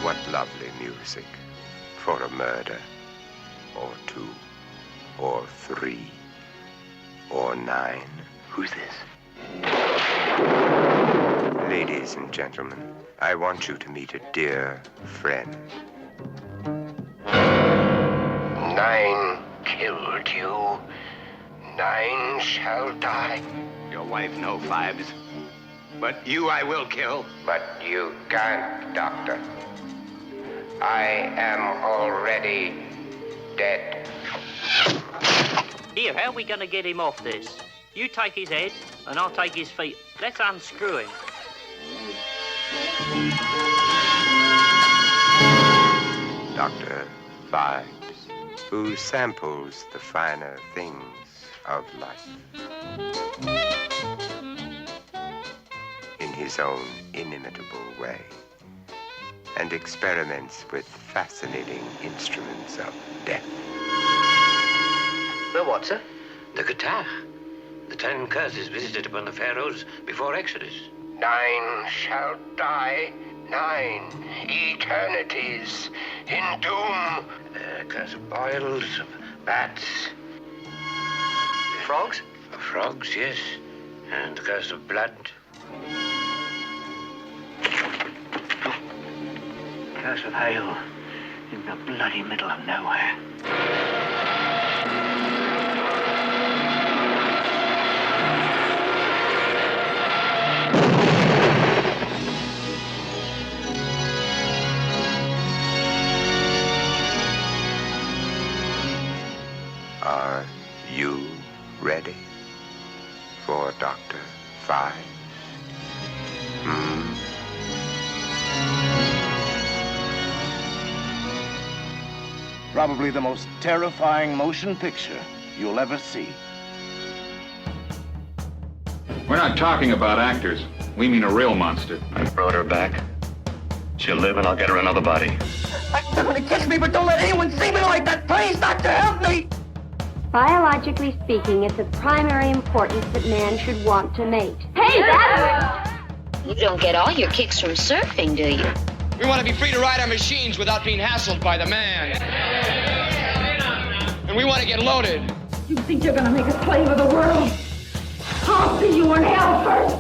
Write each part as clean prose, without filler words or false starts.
What lovely music for a murder, or 2, or 3, or 9. Who's this? Ladies and gentlemen, I want you to meet a dear friend. 9 killed you. 9 shall die. Your wife, no, Phibes. But you I will kill. But you can't, Doctor. I am already dead. Here, how are we going to get him off this? You take his head, and I'll take his feet. Let's unscrew him. Dr. Phibes, who samples the finer things of life in his own inimitable way, and experiments with fascinating instruments of death. The what, sir? The guitar. The 10 curses visited upon the pharaohs before Exodus. 9 shall die. 9 eternities in doom. Curse of boils, of bats. Frogs? Frogs, yes. And the curse of blood. Curse of hail in the bloody middle of nowhere. Are you ready for Dr. Phibes? Probably the most terrifying motion picture you'll ever see. We're not talking about actors. We mean a real monster. I brought her back. She'll live and I'll get her another body. Somebody kiss me, but don't let anyone see me like that. Please, Doctor, help me. Biologically speaking, it's of primary importance that man should want to mate. Hey, that You don't get all your kicks from surfing, do you? We want to be free to ride our machines without being hassled by the man. And we want to get loaded. You think you're gonna make a slave of the world? I'll see you in hell first.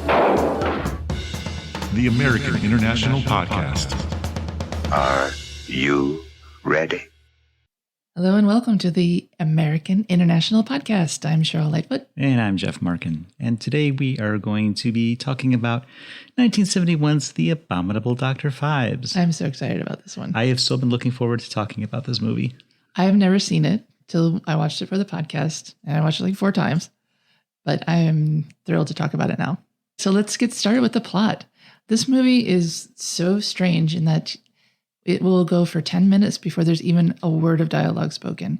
The American International Podcast. Are you ready? Hello and welcome to the American International Podcast. I'm Cheryl Lightfoot. And I'm Jeff Markin. And today we are going to be talking about 1971's The Abominable Dr. Phibes. I'm so excited about this one. I have so been looking forward to talking about this movie. I have never seen it till I watched it for the podcast. And I watched it like 4 times. But I am thrilled to talk about it now. So let's get started with the plot. This movie is so strange in that it will go for 10 minutes before there's even a word of dialogue spoken.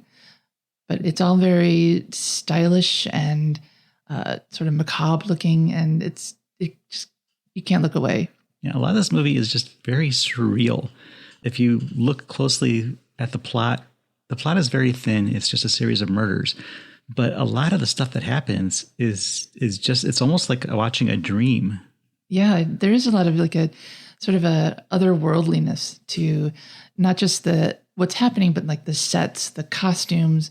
But it's all very stylish and sort of macabre looking, and you can't look away. Yeah, a lot of this movie is just very surreal. If you look closely at the plot is very thin. It's just a series of murders. But a lot of the stuff that happens is just, it's almost like watching a dream. Yeah, there is a lot of like a sort of a otherworldliness to not just what's happening, but like the sets, the costumes,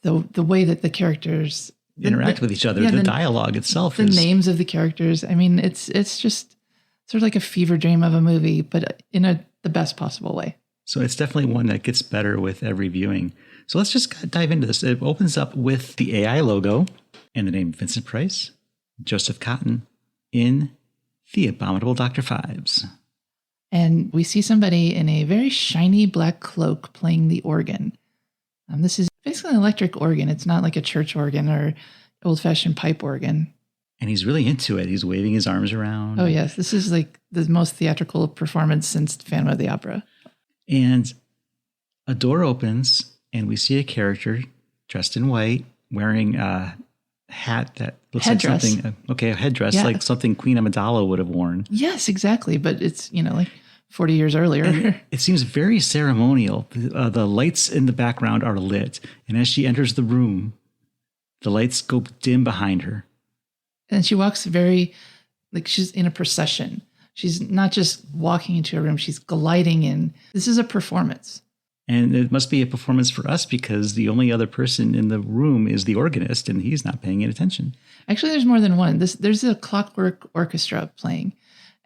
the way that the characters interact with each other. Yeah, the dialogue itself, the names of the characters. I mean, it's just sort of like a fever dream of a movie, but in the best possible way. So it's definitely one that gets better with every viewing. So let's just dive into this. It opens up with the AI logo and the name Vincent Price, Joseph Cotten in The Abominable Dr. Phibes. And we see somebody in a very shiny black cloak playing the organ. This is basically an electric organ. It's not like a church organ or old-fashioned pipe organ. And he's really into it. He's waving his arms around. Oh, yes. This is like the most theatrical performance since Phantom of the Opera. And a door opens, and we see a character dressed in white, wearing a hat that looks headdress. Like something, a headdress, yeah. Like something Queen Amidala would have worn. Yes, exactly. But it's, like 40 years earlier. And it seems very ceremonial. The lights in the background are lit. And as she enters the room, the lights go dim behind her. And she walks very, like she's in a procession. She's not just walking into a room, she's gliding in. This is a performance. And it must be a performance for us because the only other person in the room is the organist and he's not paying any attention. Actually, there's more than one. There's a clockwork orchestra playing.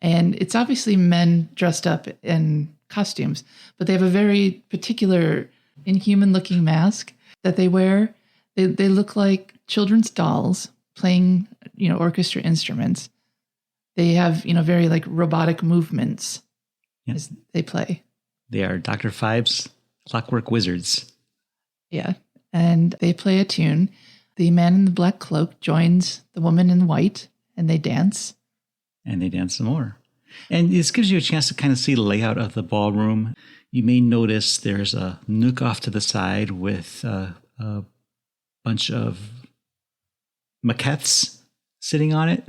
And it's obviously men dressed up in costumes, but they have a very particular inhuman-looking mask that they wear. They look like children's dolls playing, orchestra instruments. They have, very like robotic movements as they play. They are Dr. Phibes' clockwork wizards. Yeah. And they play a tune. The man in the black cloak joins the woman in white and they dance. And they dance some more. And this gives you a chance to kind of see the layout of the ballroom. You may notice there's a nook off to the side with a bunch of maquettes sitting on it.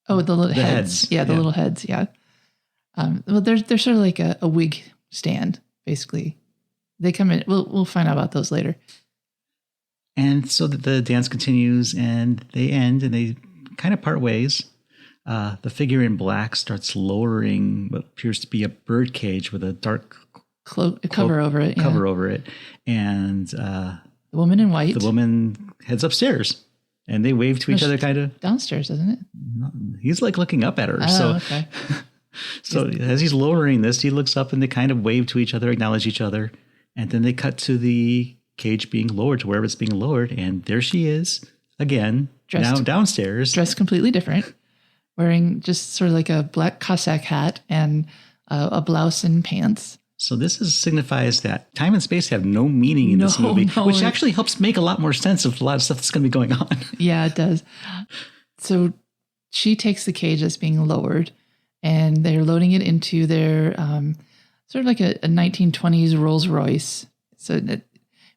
Oh, the little heads. Yeah, the little heads. Yeah. Well, they're sort of like a wig stand, basically. They come in. We'll find out about those later. And so the dance continues, and they end, and they kind of part ways. The figure in black starts lowering what appears to be a bird cage with a dark cover over it. Cover over it, and the woman in white. The woman heads upstairs. And they wave to each other, kind of. Downstairs, isn't it? He's like looking up at her. Oh, okay. So as he's lowering this, he looks up and they kind of wave to each other, acknowledge each other. And then they cut to the cage being lowered to wherever it's being lowered. And there she is again, now downstairs. Dressed completely different, wearing just sort of like a black Cossack hat and a blouse and pants. So this signifies that time and space have no meaning in this movie, which actually helps make a lot more sense of a lot of stuff that's going to be going on. Yeah, it does. So she takes the cage that's being lowered, and they're loading it into their sort of like a 1920s Rolls Royce. So that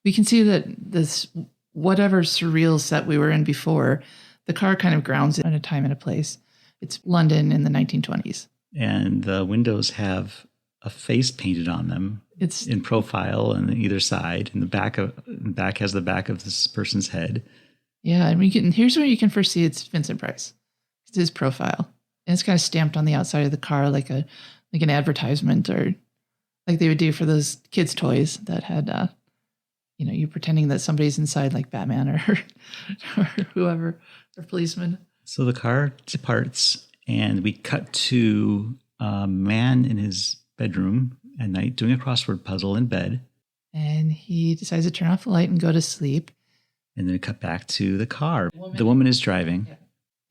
we can see that this whatever surreal set we were in before, the car kind of grounds it in a time and a place. It's London in the 1920s. And the windows have a face painted on them. It's in profile on either side, and the back has the back of this person's head. Yeah, and here's where you can first see it's Vincent Price. It's his profile, and it's kind of stamped on the outside of the car like an advertisement, or like they would do for those kids' toys that had, you pretending that somebody's inside, like Batman or whoever, or policeman. So the car departs, and we cut to a man in his bedroom at night doing a crossword puzzle in bed. And he decides to turn off the light and go to sleep. And then we cut back to the car. The woman is driving. Yeah.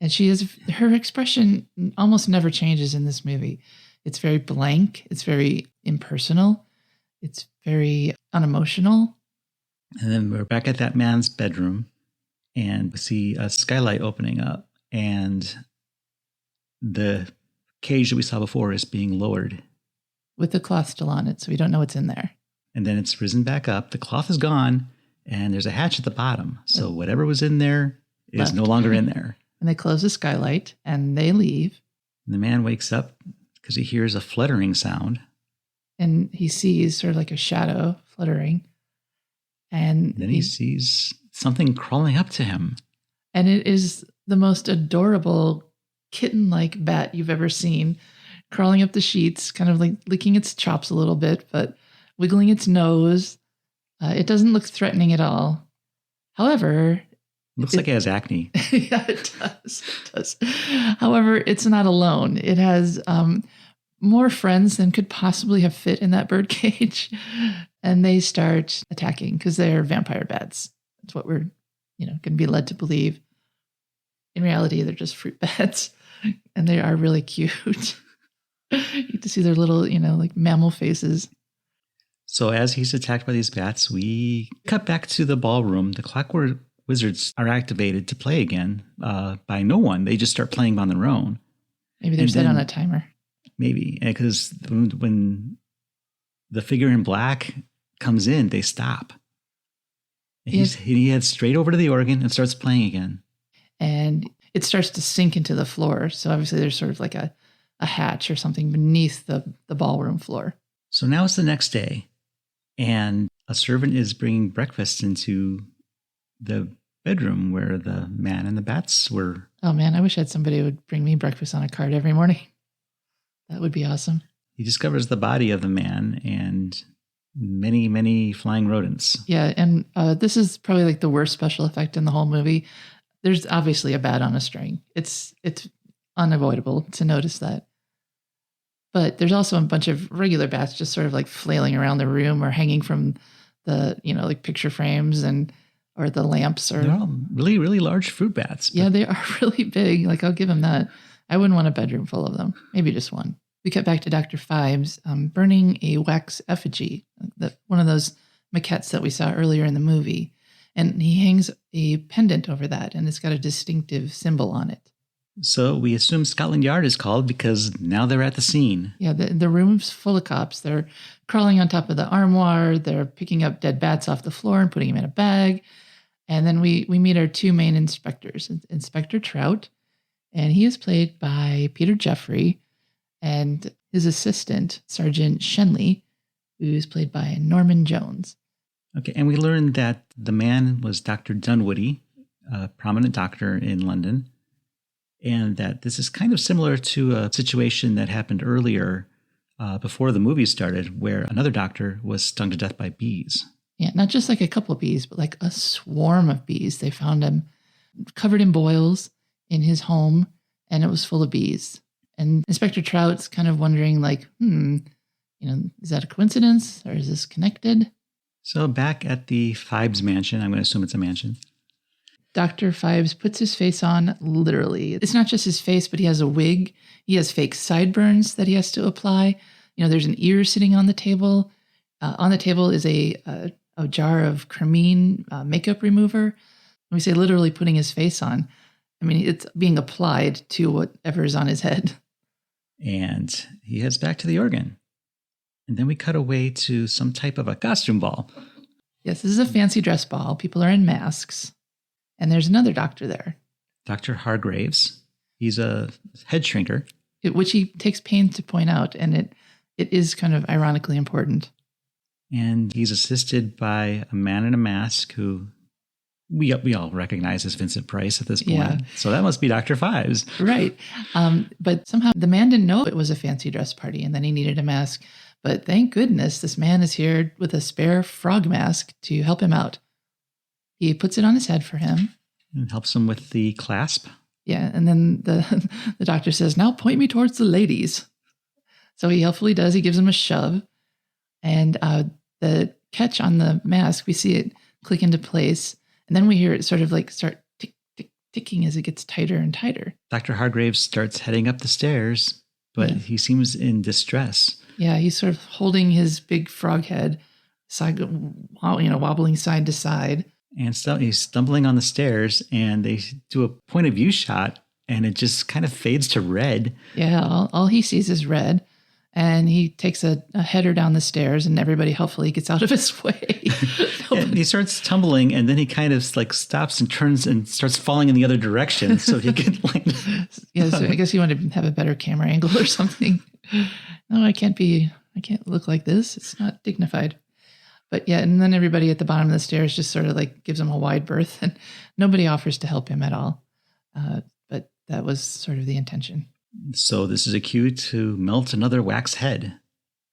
And her expression almost never changes in this movie. It's very blank. It's very impersonal. It's very unemotional. And then we're back at that man's bedroom, and we see a skylight opening up, and the cage that we saw before is being lowered. With the cloth still on it, so we don't know what's in there. And then it's risen back up. The cloth is gone, and there's a hatch at the bottom. So whatever was in there is no longer in there. And they close the skylight, and they leave. And the man wakes up because he hears a fluttering sound. And he sees sort of like a shadow fluttering. And then he sees something crawling up to him. And it is the most adorable kitten-like bat you've ever seen, crawling up the sheets, kind of like licking its chops a little bit, but wiggling its nose. It doesn't look threatening at all. However... Looks like it has acne. Yeah, it does. It does. However, it's not alone. It has more friends than could possibly have fit in that bird cage. And they start attacking because they're vampire bats. That's what we're, going to be led to believe. In reality, they're just fruit bats. And they are really cute. You get to see their little, like mammal faces. So as he's attacked by these bats, we cut back to the ballroom. The clockwork wizards are activated to play again by no one. They just start playing on their own. Maybe they're set on a timer. Maybe, because when the figure in black comes in, they stop. He heads straight over to the organ and starts playing again. And it starts to sink into the floor. So obviously there's sort of like a hatch or something beneath the ballroom floor. So now it's the next day, and a servant is bringing breakfast into the bedroom where the man and the bats were. Oh man, I wish I had somebody who would bring me breakfast on a card every morning. That would be awesome. He discovers the body of the man and many, many flying rodents. Yeah, and this is probably like the worst special effect in the whole movie. There's obviously a bat on a string. It's unavoidable to notice that. But there's also a bunch of regular bats just sort of like flailing around the room or hanging from the, like picture frames or the lamps. Or they're all really, really large fruit bats. Yeah, they are really big. Like, I'll give them that. I wouldn't want a bedroom full of them. Maybe just one. We cut back to Dr. Phibes burning a wax effigy, one of those maquettes that we saw earlier in the movie. And he hangs a pendant over that, and it's got a distinctive symbol on it. So we assume Scotland Yard is called because now they're at the scene. Yeah, the room's full of cops. They're crawling on top of the armoire. They're picking up dead bats off the floor and putting them in a bag. And then we meet our two main inspectors, Inspector Trout, and he is played by Peter Jeffrey, and his assistant, Sergeant Schenley, who is played by Norman Jones. Okay, and we learned that the man was Dr. Dunwoody, a prominent doctor in London, and that this is kind of similar to a situation that happened earlier before the movie started, where another doctor was stung to death by bees. Yeah, not just like a couple of bees, but like a swarm of bees. They found him covered in boils in his home, and it was full of bees. And Inspector Trout's kind of wondering, like, is that a coincidence or is this connected? So back at the Phibes mansion, I'm going to assume it's a mansion. Dr. Phibes puts his face on, literally. It's not just his face, but he has a wig. He has fake sideburns that he has to apply. There's an ear sitting on the table. On the table is a jar of Cremine makeup remover. When we say literally putting his face on, I mean, it's being applied to whatever is on his head. And he heads back to the organ. And then we cut away to some type of a costume ball. Yes, this is a fancy dress ball. People are in masks. And there's another doctor there. Dr. Hargraves. He's a head shrinker. Which he takes pains to point out. And it is kind of ironically important. And he's assisted by a man in a mask who we all recognize as Vincent Price at this point. Yeah. So that must be Dr. Phibes. Right. But somehow the man didn't know it was a fancy dress party and then he needed a mask. But thank goodness this man is here with a spare frog mask to help him out. He puts it on his head for him. And helps him with the clasp. Yeah. And then the doctor says, now point me towards the ladies. So he helpfully does. He gives him a shove. And the catch on the mask, we see it click into place. And then we hear it sort of like start tick, tick, ticking as it gets tighter and tighter. Dr. Hargraves starts heading up the stairs, but he seems in distress. Yeah, he's sort of holding his big frog head, wobbling side to side. And he's stumbling on the stairs, and they do a point of view shot, and it just kind of fades to red. Yeah, all he sees is red. And he takes a header down the stairs, and everybody helpfully gets out of his way. He starts tumbling, and then he kind of like stops and turns and starts falling in the other direction, so he can land. Yeah, so I guess he wanted to have a better camera angle or something. No, I can't look like this. It's not dignified. But yeah, and then everybody at the bottom of the stairs just sort of like gives him a wide berth, and nobody offers to help him at all. But that was sort of the intention. So this is a cue to melt another wax head.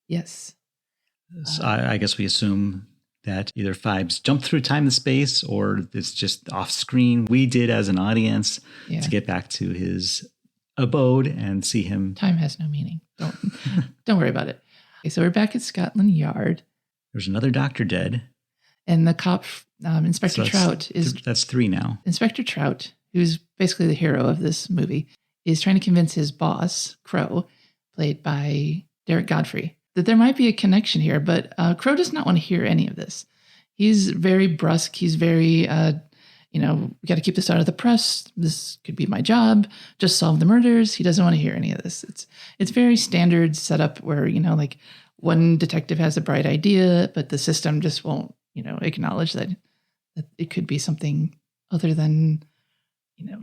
Yes. So I guess we assume that either Phibes jumped through time and space, or it's just off screen. We did as an audience to get back to his abode and see him. Time has no meaning. Don't worry about it. Okay, so we're back at Scotland Yard. There's another doctor dead. And the cop, Inspector Trout, is... That's three now. Inspector Trout, who's basically the hero of this movie, is trying to convince his boss, Crow, played by Derek Godfrey, that there might be a connection here, but Crow does not want to hear any of this. He's very brusque. He's very, we got to keep this out of the press. This could be my job. Just solve the murders. He doesn't want to hear any of this. It's very standard setup where, like one detective has a bright idea, but the system just won't, acknowledge that it could be something other than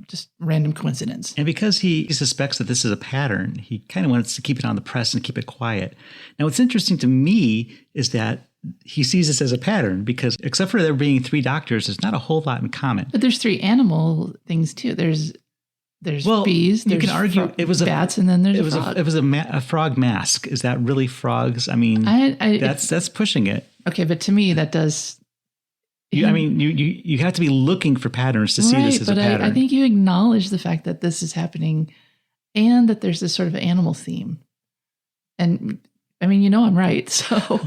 just random coincidence. And because he suspects that this is a pattern, he kind of wants to keep it on the press and keep it quiet. Now, what's interesting to me is that he sees this as a pattern because except for there being three doctors, there's not a whole lot in common. But there's three animal things too. There's There's bees. You can argue it was bats, and then there's it was frog. It was a frog mask. Is that really frogs? I mean, that's pushing it. Okay, but to me that does. You have to be looking for patterns to see this as a pattern. I think you acknowledge the fact that this is happening, and that there's this sort of animal theme. And I mean, I'm right. So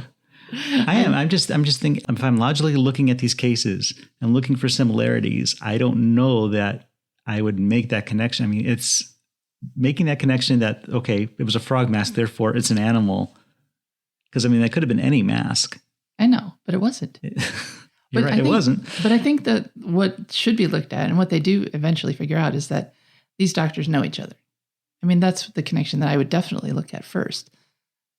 I am. I'm just thinking, if I'm logically looking at these cases and looking for similarities, I don't know that I would make that connection. I mean, it's making that connection that, okay, it was a frog mask, therefore it's an animal. Because I mean, that could have been any mask. I know, but it wasn't. You're right, it wasn't. But I think that what should be looked at, and what they do eventually figure out, is that these doctors know each other. I mean, that's the connection that I would definitely look at first.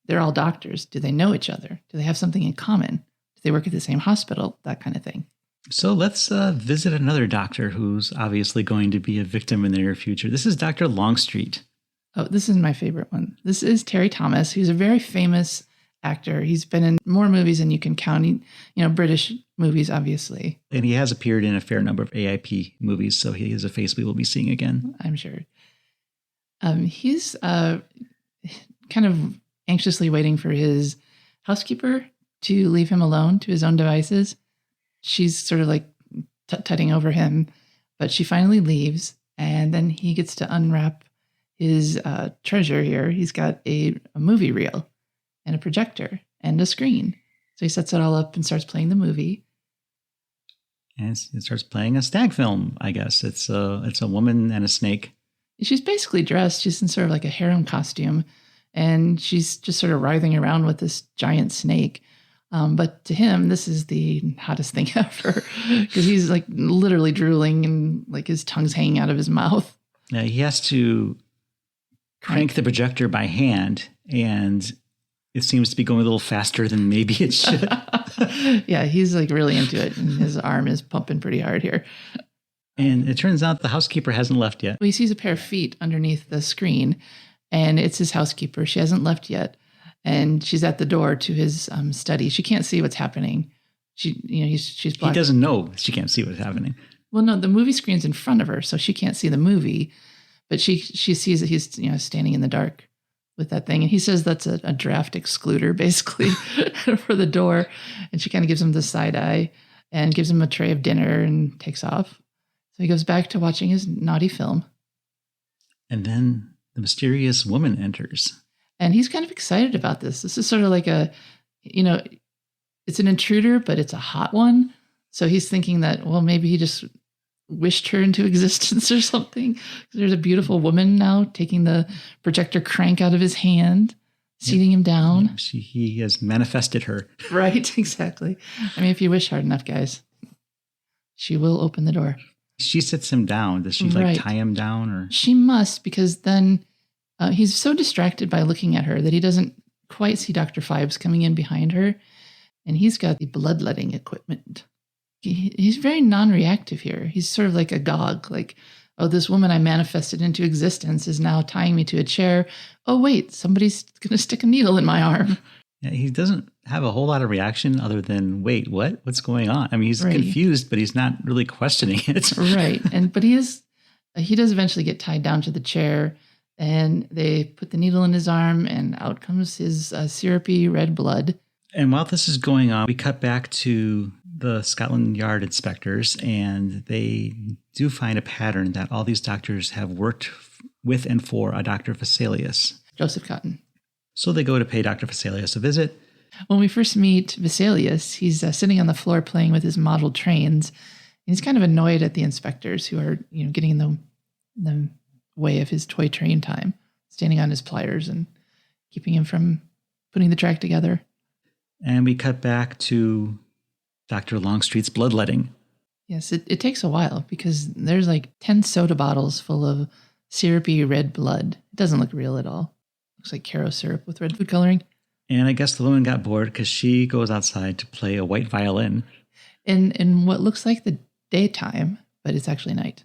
They're all doctors. Do they know each other? Do they have something in common? Do they work at the same hospital? That kind of thing. So let's visit another doctor who's obviously going to be a victim in the near future. This is Dr. Longstreet. Oh, this is my favorite one. This is Terry Thomas, who's a very famous actor. He's been in more movies than you can count. British movies, obviously. And he has appeared in a fair number of AIP movies, so he is a face we will be seeing again. I'm sure. He's kind of anxiously waiting for his housekeeper to leave him alone to his own devices. She's sort of like tutting over him, but she finally leaves, and then he gets to unwrap his treasure here. He's got a movie reel and a projector and a screen. So he sets it all up and starts playing the movie. And it starts playing a stag film, I guess. It's a woman and a snake. She's basically dressed. She's in sort of like a harem costume, and she's just sort of writhing around with this giant snake. But to him, this is the hottest thing ever, because he's like literally drooling and like his tongue's hanging out of his mouth. Yeah, he has to crank the projector by hand, and it seems to be going a little faster than maybe it should. Yeah, he's like really into it, and his arm is pumping pretty hard here. And it turns out the housekeeper hasn't left yet. He sees a pair of feet underneath the screen, and it's his housekeeper. She hasn't left yet, and she's at the door to his study. She can't see what's happening. She's blocked. He doesn't know she can't see what's happening. Well, no, the movie screen's in front of her, so she can't see the movie, but she sees that he's standing in the dark with that thing, and he says that's a draft excluder basically for the door, and she kind of gives him the side eye and gives him a tray of dinner and takes off. So he goes back to watching his naughty film. And then the mysterious woman enters. And he's kind of excited about this. This is sort of like it's an intruder, but it's a hot one. So he's thinking that, well, maybe he just wished her into existence or something. There's a beautiful woman now taking the projector crank out of his hand, seating him down. He has manifested her. Right, exactly. I mean, if you wish hard enough, guys, she will open the door. She sits him down. Does she tie him down? Or she must, because then he's so distracted by looking at her that he doesn't quite see Dr. Phibes coming in behind her. And he's got the bloodletting equipment. He's very non-reactive here. He's sort of like agog, like, oh, this woman I manifested into existence is now tying me to a chair. Oh, wait, somebody's going to stick a needle in my arm. Yeah, he doesn't have a whole lot of reaction other than, wait, what? What's going on? I mean, he's confused, but he's not really questioning it. Right. But he does eventually get tied down to the chair, and they put the needle in his arm, and out comes his syrupy red blood. And while this is going on, we cut back to the Scotland Yard inspectors, and they do find a pattern that all these doctors have worked with and for a Dr. Vesalius. Joseph Cotten. So they go to pay Dr. Vesalius a visit. When we first meet Vesalius, he's sitting on the floor playing with his model trains. He's kind of annoyed at the inspectors who are, getting in the way of his toy train time, standing on his pliers and keeping him from putting the track together. And we cut back to Dr. Longstreet's bloodletting. Yes, it takes a while because there's like 10 soda bottles full of syrupy red blood. It doesn't look real at all. Looks like Caro syrup with red food coloring. And I guess the woman got bored because she goes outside to play a white violin. In what looks like the daytime, but it's actually night.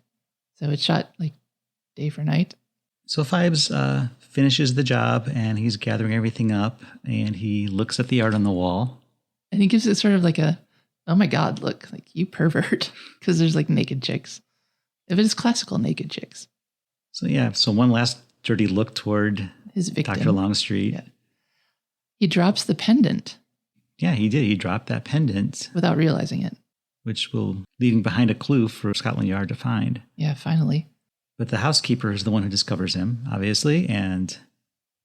So it's shot like day for night. So Phibes finishes the job, and he's gathering everything up, and he looks at the art on the wall. And he gives it sort of like a, oh my God, look, like you pervert. Because there's like naked chicks. If it is classical naked chicks. So one last dirty look toward his victim, Dr. Longstreet. Yeah. He drops the pendant. Yeah, he did. He dropped that pendant. Without realizing it. Which will leaving behind a clue for Scotland Yard to find. Yeah, finally. But the housekeeper is the one who discovers him, obviously, and...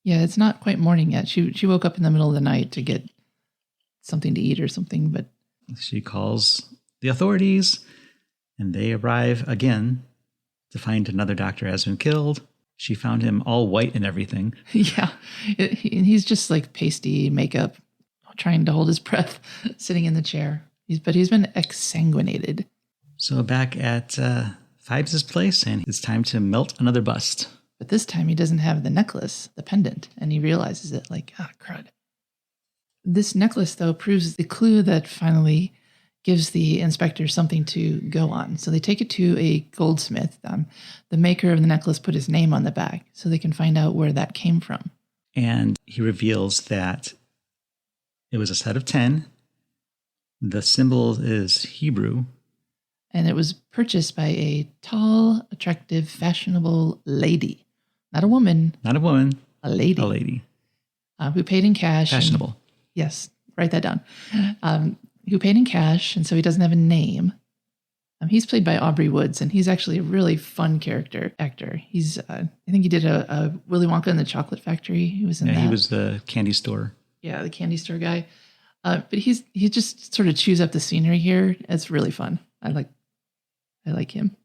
Yeah, it's not quite morning yet. She woke up in the middle of the night to get something to eat or something, but... She calls the authorities, and they arrive again to find another doctor has been killed. She found him all white and everything. Yeah, he's just like pasty makeup, trying to hold his breath, sitting in the chair. But he's been exsanguinated. So back at Phibes' place, and it's time to melt another bust. But this time he doesn't have the necklace, the pendant, and he realizes it like, crud. This necklace, though, proves the clue that finally gives the inspector something to go on. So they take it to a goldsmith. The maker of the necklace put his name on the back so they can find out where that came from. And he reveals that it was a set of 10. The symbol is Hebrew. And it was purchased by a tall, attractive, fashionable lady. Not a woman. Not a woman. A lady. A lady. Who paid in cash. Fashionable. Yes, write that down. Who paid in cash, and so he doesn't have a name. He's played by Aubrey Woods, and he's actually a really fun actor. He's, I think he did a Willy Wonka and the Chocolate Factory. He was in that. He was the candy store. Yeah, the candy store guy. But he just sort of chews up the scenery here. It's really fun. I like him.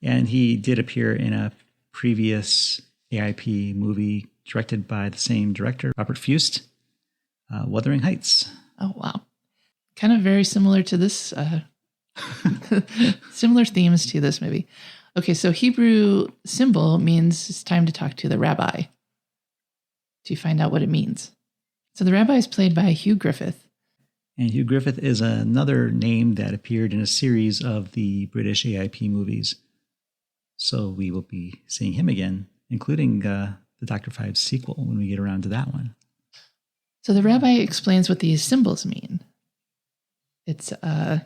And he did appear in a previous AIP movie directed by the same director, Robert Fuest, Wuthering Heights. Oh, wow. Kind of very similar to this, similar themes to this movie. Okay, so Hebrew symbol means it's time to talk to the rabbi to find out what it means. So the rabbi is played by Hugh Griffith. And Hugh Griffith is another name that appeared in a series of the British AIP movies. So we will be seeing him again, including the Dr. Phibes sequel when we get around to that one. So the rabbi explains what these symbols mean. It's the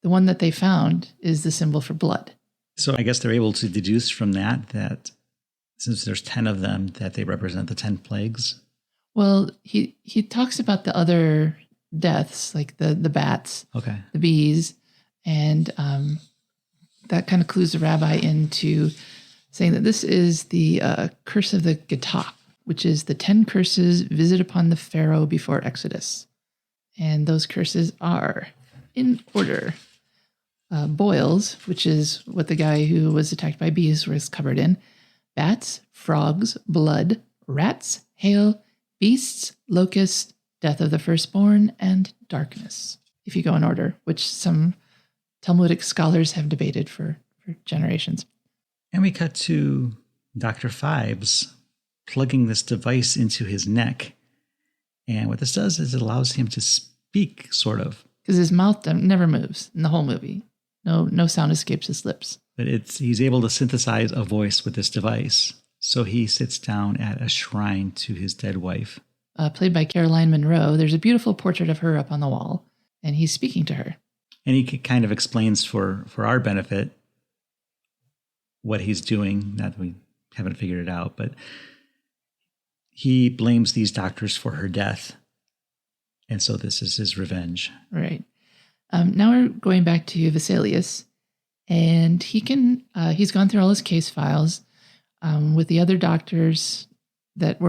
one that they found is the symbol for blood. So I guess they're able to deduce from that since there's 10 of them, that they represent the 10 plagues. Well, he talks about the other deaths, like the bats, okay, the bees, and that kind of clues the rabbi into saying that this is the curse of the Getah, which is the 10 curses visited upon the Pharaoh before Exodus. And those curses are, in order, boils, which is what the guy who was attacked by bees was covered in, bats, frogs, blood, rats, hail, beasts, locusts, death of the firstborn, and darkness, if you go in order, which some Talmudic scholars have debated for generations. And we cut to Dr. Phibes plugging this device into his neck. And what this does is it allows him to speak, sort of. Because his mouth never moves in the whole movie. No sound escapes his lips. But he's able to synthesize a voice with this device. So he sits down at a shrine to his dead wife. Played by Caroline Munro. There's a beautiful portrait of her up on the wall, and he's speaking to her. And he kind of explains for our benefit what he's doing. Not that we haven't figured it out, but he blames these doctors for her death. And so this is his revenge. Right. Now we're going back to Vesalius, and he's gone through all his case files with the other doctors that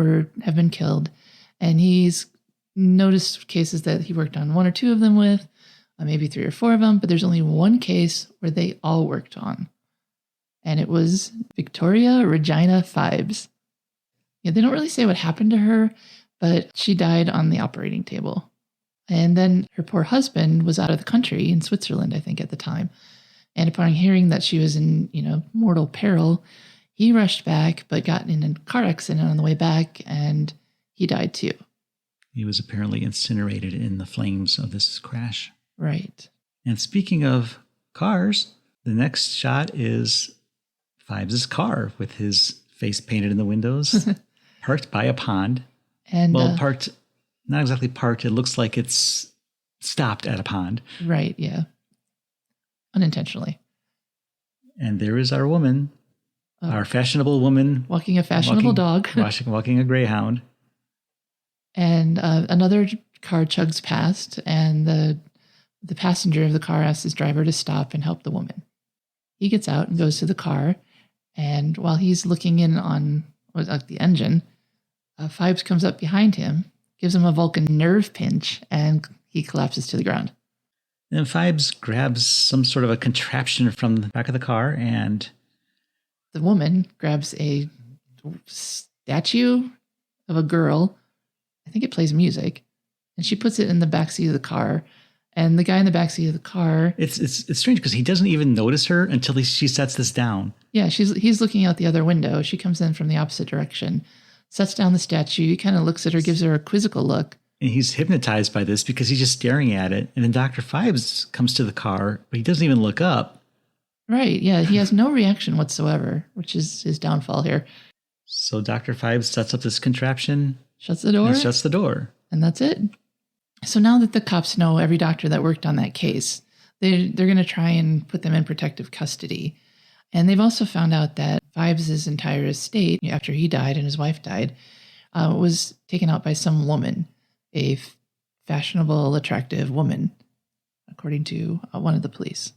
have been killed, and he's noticed cases that he worked on 1 or 2 of them with, maybe 3 or 4 of them, but there's only one case where they all worked on, and it was Victoria Regina Phibes. Yeah, they don't really say what happened to her, but she died on the operating table. And then her poor husband was out of the country in Switzerland, I think, at the time. And upon hearing that she was in, mortal peril, he rushed back, but got in a car accident on the way back, and he died too. He was apparently incinerated in the flames of this crash. Right. And speaking of cars, the next shot is Phibes' car with his face painted in the windows, parked by a pond. And parked, not exactly parked. It looks like it's stopped at a pond. Right, yeah. Unintentionally. And there is our woman. Our fashionable woman. Walking a fashionable dog. Walking a greyhound. And another car chugs past, and the passenger of the car asks his driver to stop and help the woman. He gets out and goes to the car, and while he's looking in on the engine, Phibes comes up behind him, gives him a Vulcan nerve pinch, and he collapses to the ground. Then Phibes grabs some sort of a contraption from the back of the car, and the woman grabs a statue of a girl. I think it plays music, and she puts it in the backseat of the car. And the guy in the backseat of the car, it's strange because he doesn't even notice her until she sets this down. Yeah, he's looking out the other window. She comes in from the opposite direction, sets down the statue. He kind of looks at her, gives her a quizzical look. And he's hypnotized by this because he's just staring at it. And then Dr. Phibes comes to the car, but he doesn't even look up. Right, yeah, he has no reaction whatsoever, which is his downfall here. So Dr. Phibes sets up this contraption. Shuts the door. And shuts the door. And that's it. So now that the cops know every doctor that worked on that case, they're going to try and put them in protective custody. And they've also found out that Phibes' entire estate, after he died and his wife died, was taken out by some woman, a fashionable, attractive woman, according to one of the police.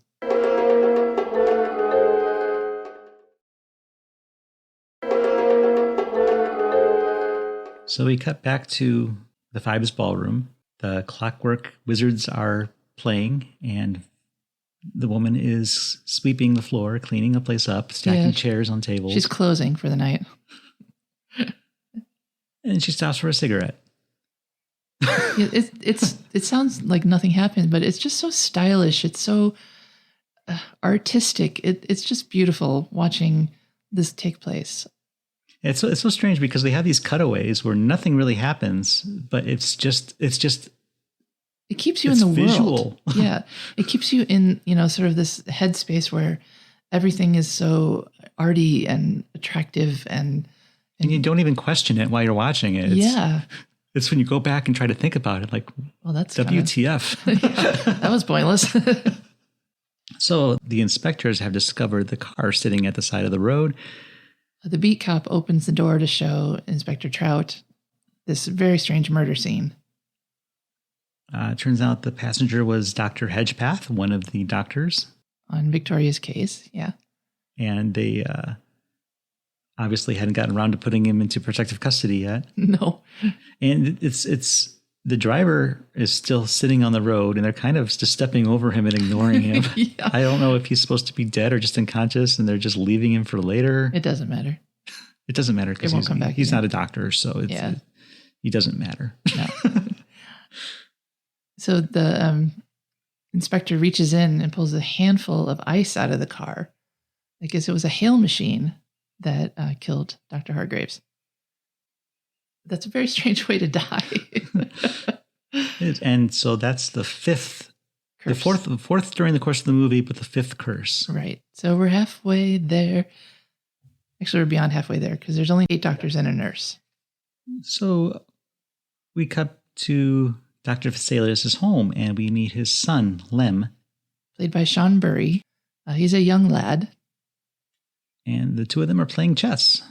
So we cut back to the Phibes ballroom. The clockwork wizards are playing, and the woman is sweeping the floor, cleaning the place up, stacking chairs on tables. She's closing for the night. And she stops for a cigarette. It sounds like nothing happened, but it's just so stylish. It's so artistic. It's just beautiful watching this take place. It's so strange because they have these cutaways where nothing really happens, but it keeps you in the visual world. Yeah. It keeps you in, sort of this headspace where everything is so arty and attractive and you don't even question it while you're watching it. It's when you go back and try to think about it, like, well, that's WTF. That was pointless. So the inspectors have discovered the car sitting at the side of the road. The beat cop opens the door to show Inspector Trout this very strange murder scene. It turns out the passenger was Dr. Hedgepath, one of the doctors. On Victoria's case, yeah. And they obviously hadn't gotten around to putting him into protective custody yet. No. And it's the driver is still sitting on the road, and they're kind of just stepping over him and ignoring him. Yeah. I don't know if he's supposed to be dead or just unconscious, and they're just leaving him for later. It doesn't matter. It doesn't matter because he's not a doctor, so he doesn't matter. No. So the inspector reaches in and pulls a handful of ice out of the car. I guess it was a hail machine that killed Dr. Hargraves. That's a very strange way to die. And so that's the fifth curse. The fourth during the course of the movie, but the fifth curse. Right. So we're halfway there. Actually, we're beyond halfway there because there's only 8 doctors and a nurse. So we cut to Dr. Vesalius' home, and we meet his son, Lem. Played by Sean Burry. He's a young lad. And the two of them are playing chess.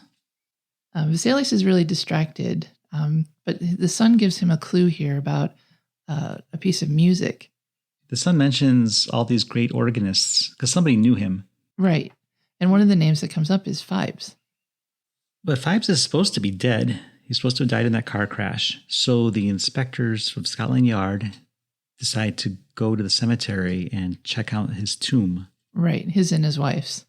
Vesalius is really distracted, but the son gives him a clue here about a piece of music. The son mentions all these great organists because somebody knew him. Right. And one of the names that comes up is Phibes. But Phibes is supposed to be dead. He's supposed to have died in that car crash. So the inspectors from Scotland Yard decide to go to the cemetery and check out his tomb. Right. His and his wife's.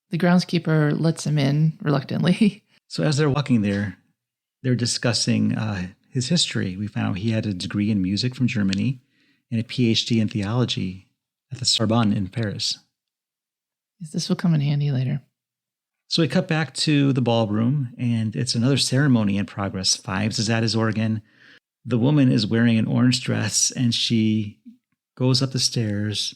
The groundskeeper lets him in reluctantly. So as they're walking there, they're discussing his history. We found out he had a degree in music from Germany and a PhD in theology at the Sorbonne in Paris. This will come in handy later. So we cut back to the ballroom, and it's another ceremony in progress. Phibes is at his organ. The woman is wearing an orange dress, and she goes up the stairs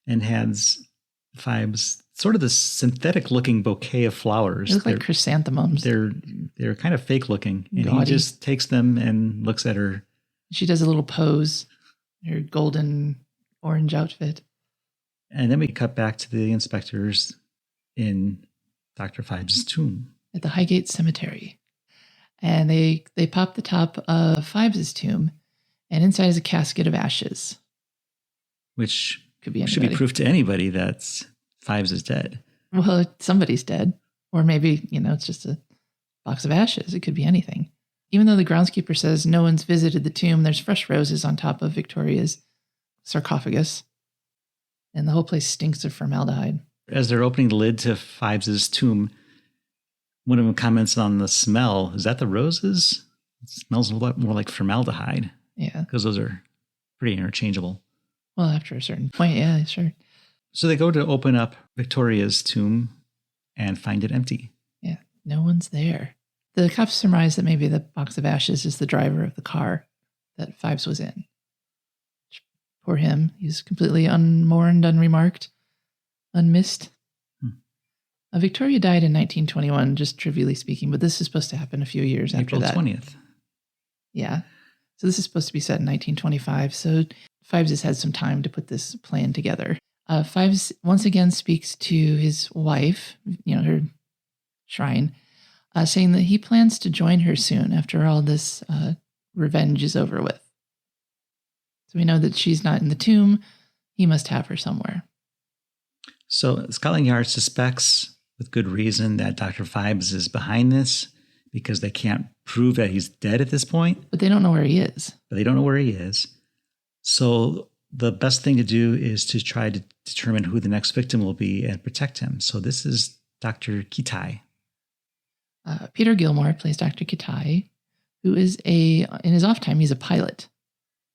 and hands Phibes sort of this synthetic-looking bouquet of flowers. They look like chrysanthemums. They're kind of fake-looking, and gaudy. He just takes them and looks at her. She does a little pose, her golden orange outfit. And then we cut back to the inspectors in Dr. Phibes' tomb. At the Highgate Cemetery. And they pop the top of Phibes' tomb, and inside is a casket of ashes. Which could be should be proof to anybody that Phibes is dead. Well, somebody's dead. Or maybe, it's just a box of ashes. It could be anything. Even though the groundskeeper says no one's visited the tomb, there's fresh roses on top of Victoria's sarcophagus. And the whole place stinks of formaldehyde. As they're opening the lid to Phibes' tomb, one of them comments on the smell. Is that the roses? It smells a lot more like formaldehyde. Yeah. Because those are pretty interchangeable. Well, after a certain point, yeah, sure. So they go to open up Victoria's tomb and find it empty. Yeah, no one's there. The cops surmise that maybe the box of ashes is the driver of the car that Phibes was in. Poor him. He's completely unmourned, unremarked, unmissed. Victoria died in 1921, just trivially speaking, but this is supposed to happen a few years after that. April 20th. Yeah. So this is supposed to be set in 1925. So Phibes has had some time to put this plan together. Phibes once again speaks to his wife, her shrine, saying that he plans to join her soon after all this revenge is over with. So we know that she's not in the tomb. He must have her somewhere. So Scotland Yard suspects, with good reason, that Dr. Phibes is behind this because they can't prove that he's dead at this point. But they don't know where he is. So the best thing to do is to try to determine who the next victim will be and protect him. So this is Dr. Kitai. Peter Gilmore plays Dr. Kitai, who is in his off time, he's a pilot.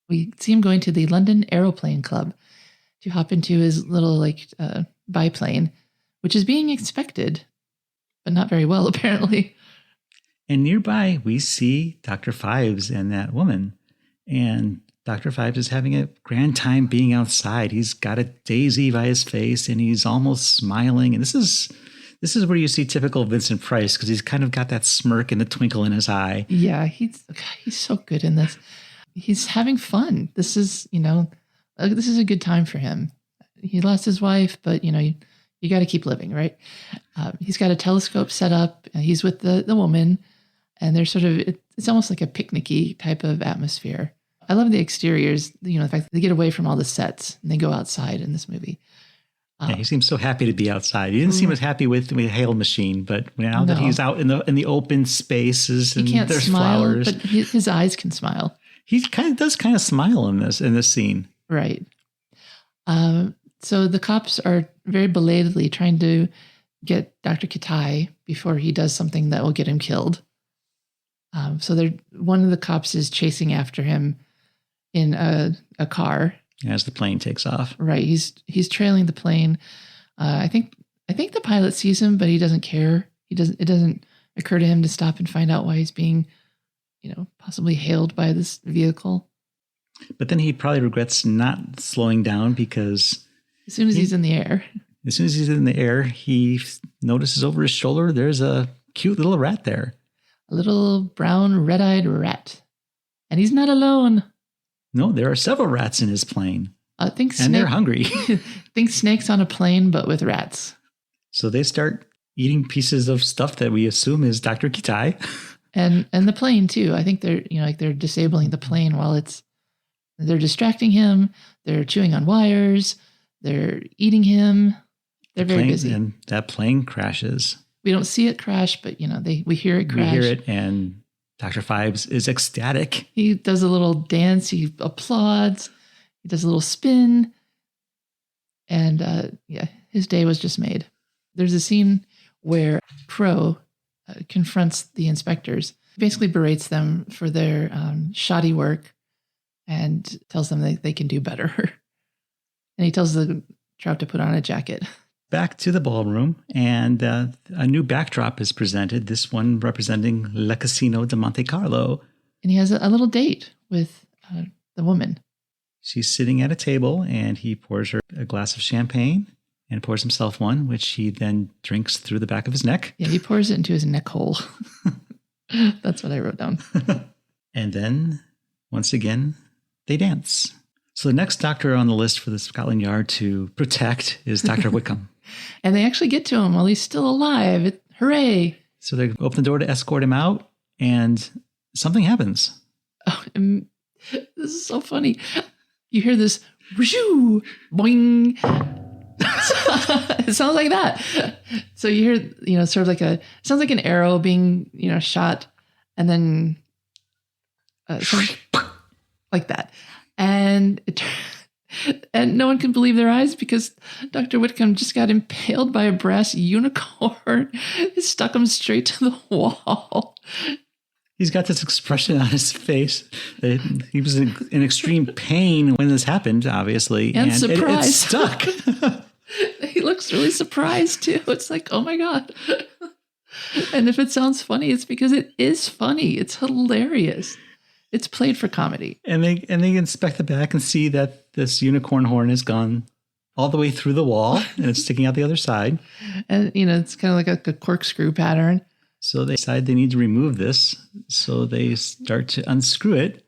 We see him going to the London Aeroplane Club to hop into his little biplane, which is being expected, but not very well, apparently. And nearby, we see Dr. Phibes and that woman. And Dr. Phibes is having a grand time being outside. He's got a daisy by his face, and he's almost smiling. And this is where you see typical Vincent Price, because he's kind of got that smirk and the twinkle in his eye. Yeah, he's so good in this. He's having fun. This is a good time for him. He lost his wife, but you got to keep living, right? He's got a telescope set up. He's with the woman, and they're it's almost like a picnicky type of atmosphere. I love the exteriors. The fact that they get away from all the sets and they go outside in this movie. Yeah, he seems so happy to be outside. He didn't seem as happy with the hail machine, but now that he's out in the open spaces and there's smile, flowers, but his eyes can smile. He does smile in this scene, right? So the cops are very belatedly trying to get Dr. Kitai before he does something that will get him killed. So one of the cops is chasing after him in a car as the plane takes off. Right, he's trailing the plane. I think the pilot sees him, but he doesn't care. It doesn't occur to him to stop and find out why he's being, possibly hailed by this vehicle. But then he probably regrets not slowing down, because as soon as he's in the air, he notices over his shoulder there's a cute little rat there. A little brown, red-eyed rat. And he's not alone. No, there are several rats in his plane. And they're hungry. Think snakes on a plane, but with rats. So they start eating pieces of stuff that we assume is Dr. Kitai. And the plane, too. I think they're, they're disabling the plane while they're distracting him. They're chewing on wires. They're eating him. They're very busy. And that plane crashes. We don't see it crash, but, we hear it crash. We hear it, and Dr. Phibes is ecstatic. He does a little dance. He applauds. He does a little spin. And, his day was just made. There's a scene where Crow confronts the inspectors, basically berates them for their shoddy work, and tells them they can do better. And he tells the Trout to put on a jacket. Back to the ballroom, and a new backdrop is presented, this one representing Le Casino de Monte Carlo. And he has a little date with the woman. She's sitting at a table, and he pours her a glass of champagne and pours himself one, which he then drinks through the back of his neck. Yeah, he pours it into his neck hole. That's what I wrote down. And then, once again, they dance. So the next doctor on the list for the Scotland Yard to protect is Dr. Whitcombe. And they actually get to him while he's still alive. Hooray. So they open the door to escort him out, and something happens. Oh, this is so funny. You hear this, whooshoo, boing. It sounds like that. So you hear, sort of sounds like an arrow being, shot, and then like that. And no one can believe their eyes because Dr. Whitcombe just got impaled by a brass unicorn. It stuck him straight to the wall. He's got this expression on his face. He was in extreme pain when this happened, obviously. And surprised. It stuck. He looks really surprised, too. It's like, oh, my God. And if it sounds funny, it's because it is funny. It's hilarious. It's played for comedy. And they inspect the back and see that this unicorn horn has gone all the way through the wall and it's sticking out the other side. And, it's kind of like a corkscrew pattern. So they decide they need to remove this. So they start to unscrew it.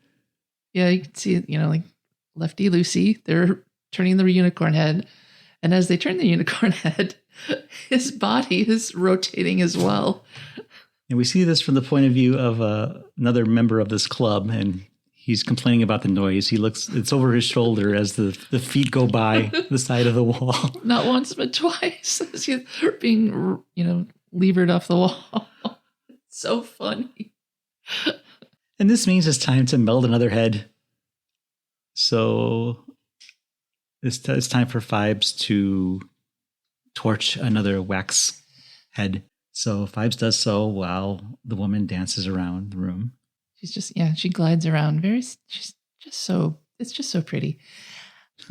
Yeah, you can see, like Lefty Lucy, they're turning the unicorn head. And as they turn the unicorn head, his body is rotating as well. And we see this from the point of view of another member of this club, and he's complaining about the noise. It's over his shoulder as the feet go by the side of the wall. Not once, but twice as he's being, levered off the wall. It's so funny. And this means it's time to meld another head. So it's time for Phibes to torch another wax head. So Phibes does so while the woman dances around the room. She glides around it's just so pretty.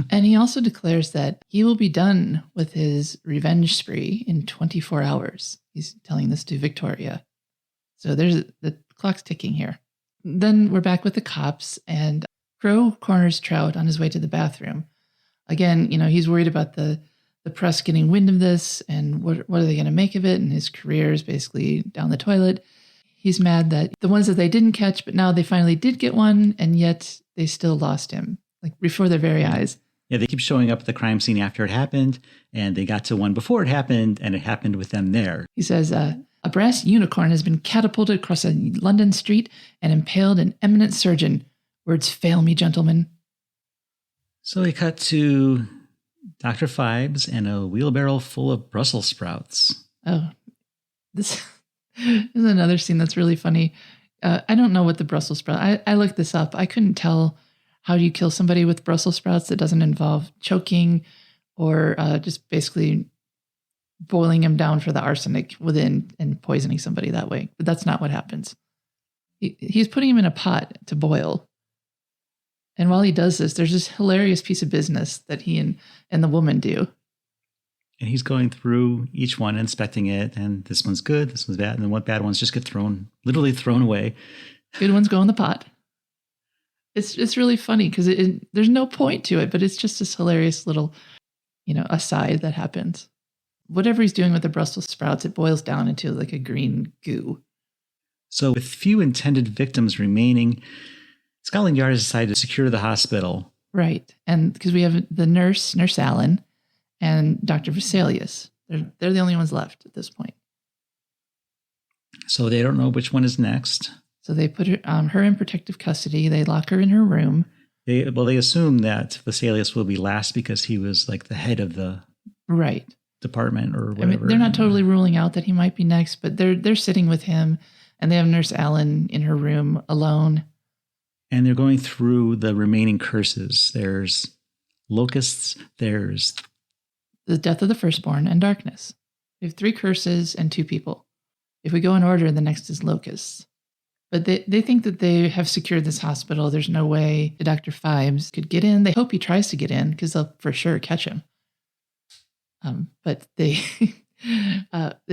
And he also declares that he will be done with his revenge spree in 24 hours. He's telling this to Victoria. So the clock's ticking here. Then we're back with the cops, and Crow corners Trout on his way to the bathroom. Again, he's worried about the press getting wind of this, and what are they going to make of it? And his career is basically down the toilet. He's mad that the ones that they didn't catch, but now they finally did get one, and yet they still lost him, like before their very eyes. Yeah, they keep showing up at the crime scene after it happened, and they got to one before it happened, and it happened with them there. He says, a brass unicorn has been catapulted across a London street and impaled an eminent surgeon. Words fail me, gentlemen. So we cut to Dr. Phibes and a wheelbarrow full of Brussels sprouts. Oh, this is another scene that's really funny. I don't know what the Brussels sprout. I looked this up. I couldn't tell how do you kill somebody with Brussels sprouts that doesn't involve choking or just basically boiling him down for the arsenic within and poisoning somebody that way. But that's not what happens. He's putting him in a pot to boil. And while he does this, there's this hilarious piece of business that he and the woman do. And he's going through each one, inspecting it, and this one's good, this one's bad, and then what bad ones just get literally thrown away. Good ones go in the pot. It's really funny because there's no point to it, but it's just this hilarious little, aside that happens. Whatever he's doing with the Brussels sprouts, it boils down into like a green goo. So with few intended victims remaining, Scotland Yard has decided to secure the hospital. Right. And because we have the Nurse Allen, and Dr. Vesalius. They're the only ones left at this point. So they don't know which one is next. So they put her in protective custody. They lock her in her room. They assume that Vesalius will be last because he was like the head of the department or whatever. I mean, they're not totally ruling out that he might be next, but they're sitting with him, and they have Nurse Allen in her room alone. And they're going through the remaining curses. There's locusts. There's the death of the firstborn, and darkness. We have 3 curses and 2 people. If we go in order, the next is locusts. But they think that they have secured this hospital. There's no way Dr. Phibes could get in. They hope he tries to get in because they'll for sure catch him. But they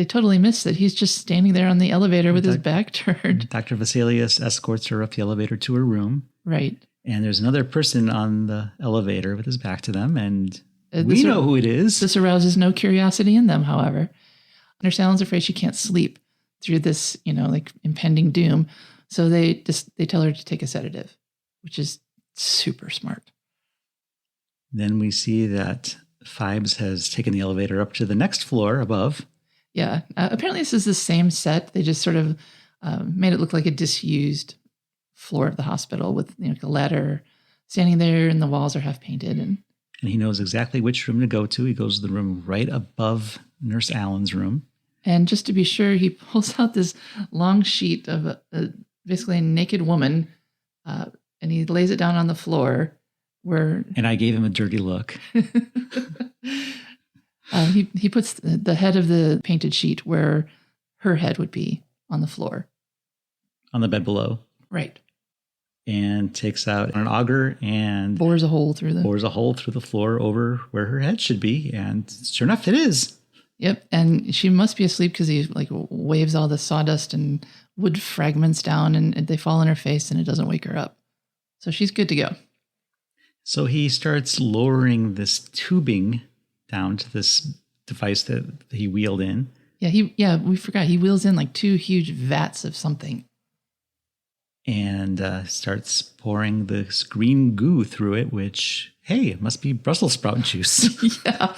totally miss that he's just standing there on the elevator with his back turned. Dr. Vesalius escorts her up the elevator to her room. Right. And there's another person on the elevator with his back to them, and we know who it is. This arouses no curiosity in them, however. Nurse Allen's afraid she can't sleep through this, impending doom. So they tell her to take a sedative, which is super smart. Then we see that Phibes has taken the elevator up to the next floor above. Yeah. Apparently this is the same set. They just sort of made it look like a disused floor of the hospital with a ladder standing there, and the walls are half painted. And he knows exactly which room to go to. He goes to the room right above Nurse Allen's room. And just to be sure, he pulls out this long sheet of basically a naked woman, and he lays it down on the floor where... And I gave him a dirty look. He puts the head of the painted sheet where her head would be on the floor. On the bed below. Right. And takes out an auger and... Bores a hole through the floor over where her head should be. And sure enough, it is. Yep. And she must be asleep because he waves all the sawdust and wood fragments down, and they fall in her face, and it doesn't wake her up. So she's good to go. So he starts lowering this tubing down to this device that he wheeled in. Yeah, we forgot. He wheels in 2 huge vats of something. And starts pouring this green goo through it, which, hey, it must be Brussels sprout juice. Yeah.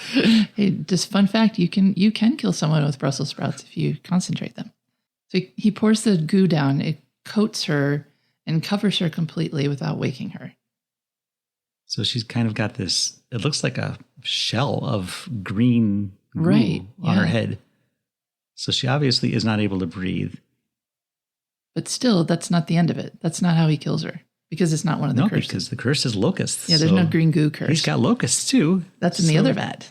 Hey, just fun fact, you can kill someone with Brussels sprouts if you concentrate them. So he pours the goo down, it coats her and covers her completely without waking her. So she's kind of got this, it looks like a shell of green goo on her head. So she obviously is not able to breathe. But still, that's not the end of it. That's not how he kills her, because it's not one of the curses. Because the curse is locusts. Yeah, there's no green goo curse. He's got locusts too. That's in the other vat.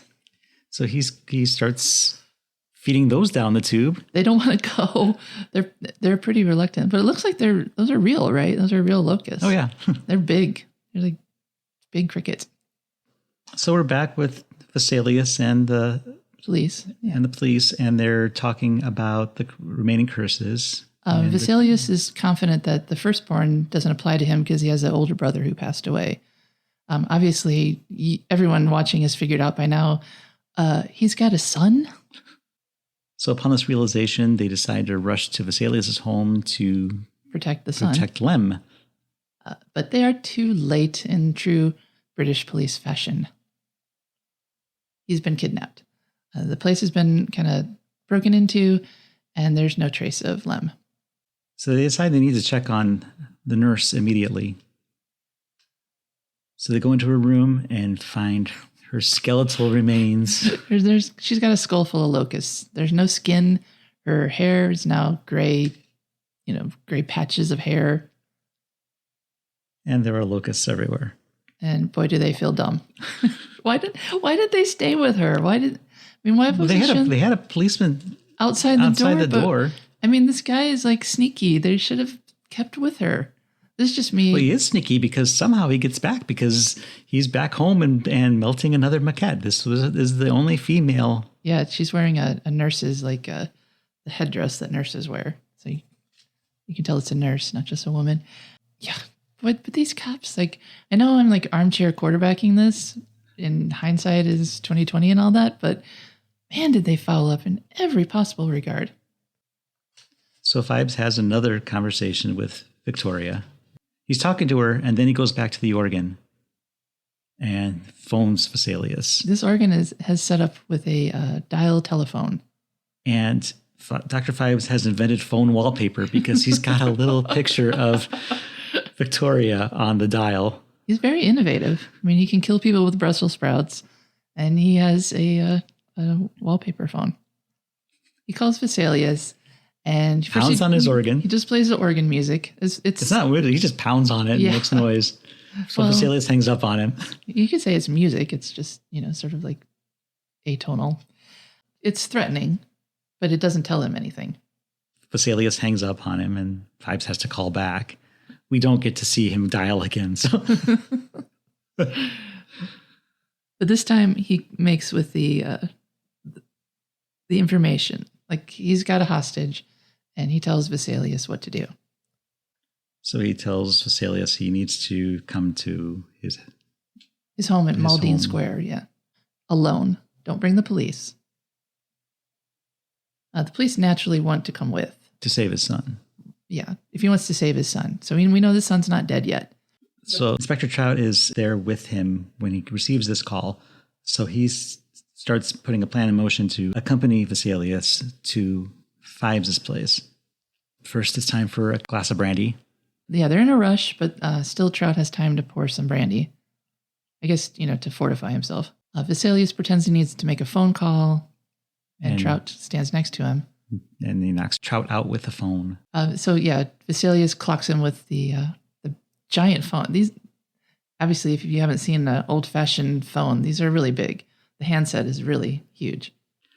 So he starts feeding those down the tube. They don't want to go. They're pretty reluctant, but it looks like those are real, right? Those are real locusts. Oh yeah, they're big. They're like big crickets. So we're back with Vesalius and the police, and they're talking about the remaining curses. Vesalius is confident that the firstborn doesn't apply to him because he has an older brother who passed away. Obviously, everyone watching has figured out by now he's got a son. So upon this realization, they decide to rush to Vesalius' home to protect the son. Protect Lem. But they are too late in true British police fashion. He's been kidnapped. The place has been kind of broken into, and there's no trace of Lem. So they decide they need to check on the nurse immediately. So they go into her room and find her skeletal remains. She's got a skull full of locusts. There's no skin. Her hair is now gray, gray patches of hair. And there are locusts everywhere. And boy, do they feel dumb. Why did they stay with her? They had a policeman outside the door. I mean, this guy is sneaky. They should have kept with her. This is just me. Well, he is sneaky because somehow he gets back because he's back home and melting another maquette. This is the only female. Yeah, she's wearing a nurse's the headdress that nurses wear. So you can tell it's a nurse, not just a woman. Yeah, but these cops, I know I'm armchair quarterbacking this. In hindsight is 2020 and all that, but man, did they foul up in every possible regard. So Phibes has another conversation with Victoria. He's talking to her, and then he goes back to the organ and phones Vesalius. This organ has set up with a dial telephone. And Dr. Phibes has invented phone wallpaper because he's got a little picture of Victoria on the dial. He's very innovative. I mean, he can kill people with Brussels sprouts, and he has a wallpaper phone. He calls Vesalius, and pounds on his organ. He just plays the organ music. It's not weird. He just pounds on it and makes noise. So Vesalius hangs up on him. You could say it's music. It's just, sort of atonal. It's threatening, but it doesn't tell him anything. Vesalius hangs up on him, and Phibes has to call back. We don't get to see him dial again. So. But this time he makes with the information. He's got a hostage, and he tells Vesalius what to do. So he tells Vesalius he needs to come to his home at Maldine Square. Yeah, alone. Don't bring the police. The police naturally want to come with to save his son. Yeah, if he wants to save his son. So we know the son's not dead yet. So Inspector Trout is there with him when he receives this call. So he starts putting a plan in motion to accompany Vesalius to Phibes' place. First, it's time for a glass of brandy. Yeah, they're in a rush, but still Trout has time to pour some brandy. I guess, to fortify himself. Vesalius pretends he needs to make a phone call, and Trout stands next to him. And he knocks Trout out with the phone. Vesalius clocks him with the giant phone. These, obviously, if you haven't seen an old-fashioned phone, these are really big. The handset is really huge.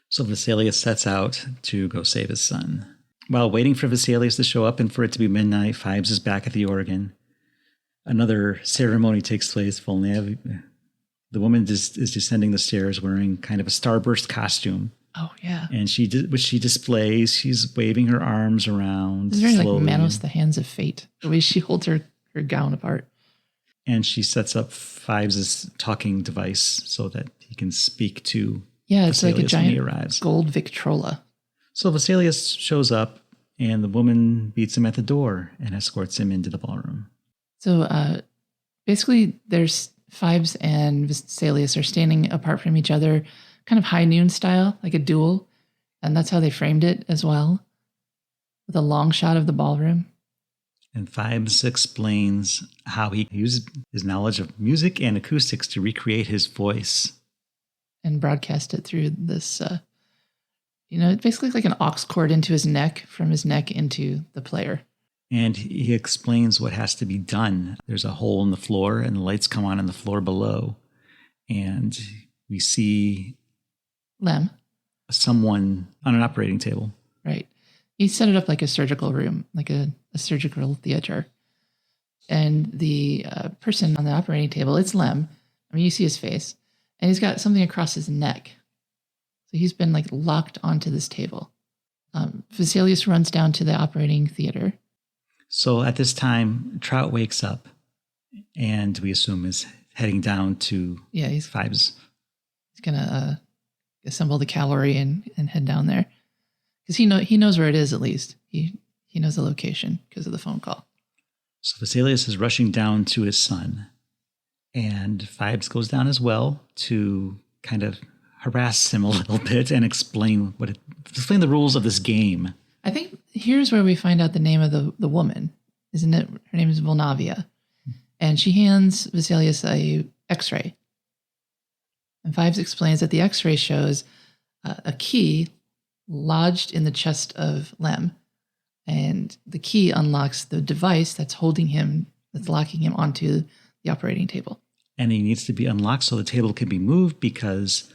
So Vesalius sets out to go save his son. While waiting for Vesalius to show up and for it to be midnight, Phibes is back at the organ. Another ceremony takes place. Vulnavia. The woman is descending the stairs wearing kind of a starburst costume. Oh, yeah. And which she displays. She's waving her arms around. It's very slowly. like Manos, the Hands of Fate, the way she holds her gown apart. And she sets up Phibes' talking device so that he can speak to it's Vesalius like a giant when he arrives. gold Victrola. So Vesalius shows up, and the woman beats him at the door and escorts him into the ballroom. So basically, there's Phibes and Vesalius are standing apart from each other, kind of high noon style, like a duel. And that's how they framed it as well, with a long shot of the ballroom. And Phibes explains how he used his knowledge of music and acoustics to recreate his voice. And broadcast it through this, basically like an aux cord into his neck, from his neck into the player. And he explains what has to be done. There's a hole in the floor, and the lights come on the floor below. And we see Lem. Someone on an operating table. Right. He set it up like a surgical room, like a surgical theater. And the person on the operating table, it's Lem. I mean, you see his face. And he's got something across his neck. So he's been like locked onto this table. Vesalius runs down to the operating theater. So at this time, Trout wakes up and we assume is heading down to Phibes. He's going to assemble the cavalry and head down there. Because he knows where it is, at least. He knows the location because of the phone call. So Vesalius is rushing down to his son. And Phibes goes down as well to kind of harass him a little bit and explain the rules of this game. I think here's where we find out the name of the woman, isn't it? Her name is Vulnavia. And she hands Vesalius a x-ray. And Phibes explains that the x-ray shows a key lodged in the chest of Lem. And the key unlocks the device that's locking him onto the operating table. And he needs to be unlocked so the table can be moved because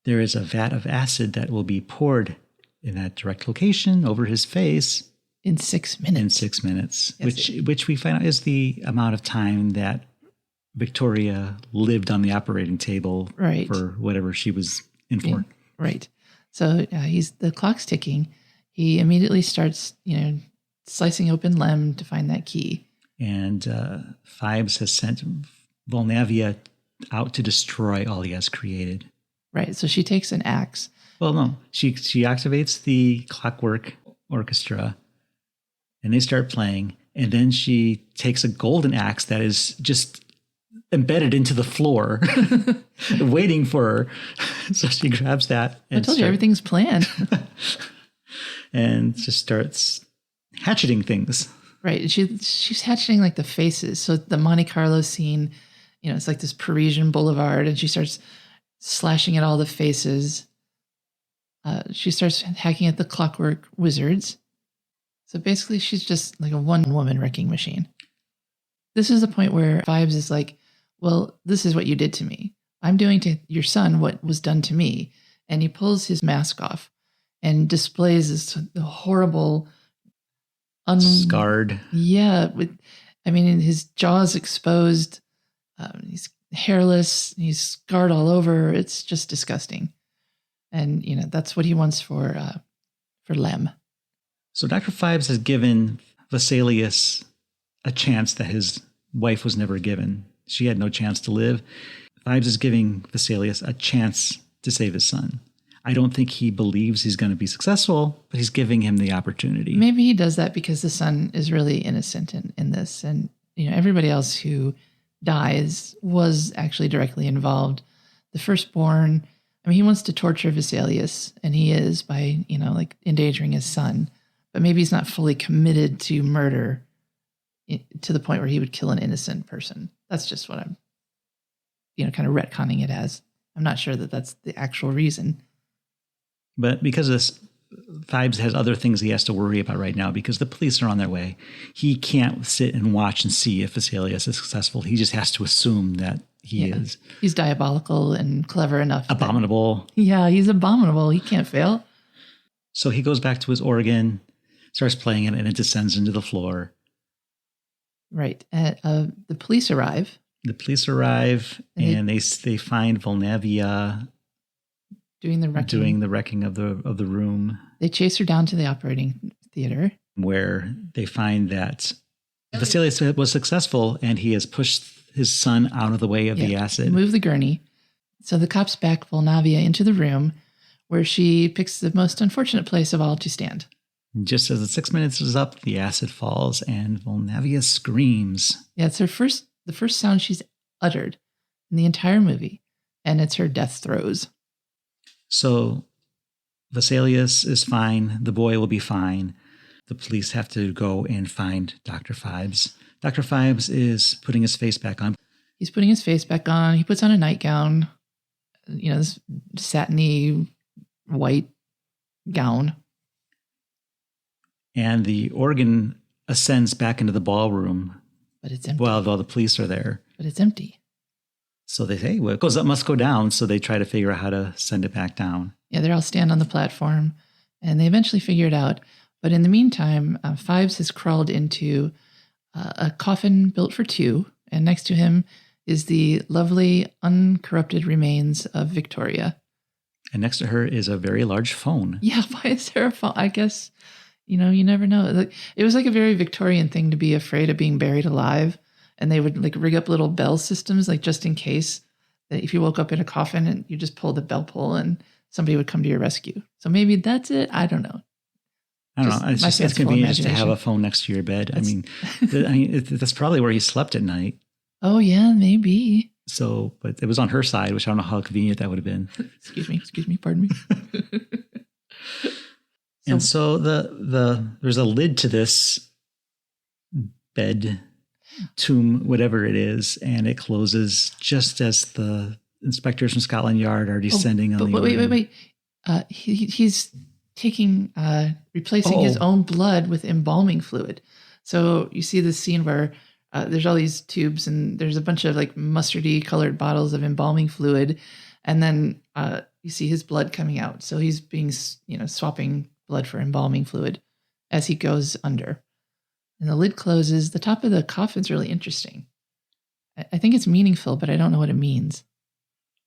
there is a vat of acid that will be poured in that direct location over his face. In 6 minutes. Yes, which we find out is the amount of time that Victoria lived on the operating table for whatever she was in for. Right. So the clock's ticking. He immediately starts, slicing open Lem to find that key. And Phibes has sent Vulnavia out to destroy all he has created. Right. So she takes an axe. Well, no. She activates the clockwork orchestra, and they start playing. And then she takes a golden axe that is just embedded into the floor, waiting for her. So she grabs that. I told you everything's planned. And just starts hatcheting things. Right. She's hatcheting like the faces. So the Monte Carlo scene, it's like this Parisian boulevard, and she starts slashing at all the faces. She starts hacking at the clockwork wizards. So basically, she's just like a one-woman wrecking machine. This is the point where Phibes is like, well, this is what you did to me. I'm doing to your son what was done to me. And he pulls his mask off and displays this horrible... scarred. Yeah. His jaw's exposed. He's hairless. He's scarred all over. It's just disgusting. And, that's what he wants for Lem. So Dr. Phibes has given Vesalius a chance that his wife was never given. She had no chance to live. Phibes is giving Vesalius a chance to save his son. I don't think he believes he's going to be successful, but he's giving him the opportunity. Maybe he does that because the son is really innocent in this. And, everybody else who dies was actually directly involved. the firstborn. I mean, he wants to torture Vesalius, and he is by, like endangering his son. But maybe he's not fully committed to murder to the point where he would kill an innocent person. That's just what I'm, kind of retconning it as. I'm not sure that that's the actual reason. But because of this, Phibes has other things he has to worry about right now because the police are on their way. He can't sit and watch and see if Vesalius is successful. He just has to assume that he is. He's diabolical and clever enough. Abominable. He's abominable. He can't fail. So he goes back to his organ, starts playing it, and it descends into the floor. Right. The police arrive. And they find Vulnavia doing the wrecking of the room. They chase her down to the operating theater, where they find that Vesalius was successful and he has pushed his son out of the way of the acid. Move the gurney. So the cops back Vulnavia into the room, where she picks the most unfortunate place of all to stand. Just as the 6 minutes is up, the acid falls and Vulnavia screams. Yeah, it's the first sound she's uttered in the entire movie, and it's her death throes. So Vesalius is fine. The boy will be fine. The police have to go and find Dr. Phibes. Dr. Phibes is putting his face back on. He's putting his face back on. He puts on a nightgown, this satiny white gown. And the organ ascends back into the ballroom. But it's empty. While the police are there. But it's empty. So they say, well, it goes up, must go down. So they try to figure out how to send it back down. Yeah, they all stand on the platform, and they eventually figure it out. But in the meantime, Phibes has crawled into a coffin built for two, and next to him is the lovely, uncorrupted remains of Victoria. And next to her is a very large phone. Yeah, why is there a phone? I guess, you never know. It was like a very Victorian thing to be afraid of being buried alive. And they would rig up little bell systems, just in case that if you woke up in a coffin and you just pulled the bell pull and somebody would come to your rescue. So maybe that's it. I don't know. It's convenient just to have a phone next to your bed. That's probably where he slept at night. Oh yeah, maybe. So, but it was on her side, which I don't know how convenient that would have been. Excuse me, pardon me. And so there's a lid to this bed, tomb, whatever it is, and it closes just as the inspectors from Scotland Yard are descending on the organ. Wait. He's taking, replacing his own blood with embalming fluid. So you see this scene where there's all these tubes and there's a bunch of mustardy colored bottles of embalming fluid. And then you see his blood coming out. So he's being, swapping blood for embalming fluid as he goes under. And the lid closes. The top of the coffin's really interesting. I think it's meaningful, but I don't know what it means.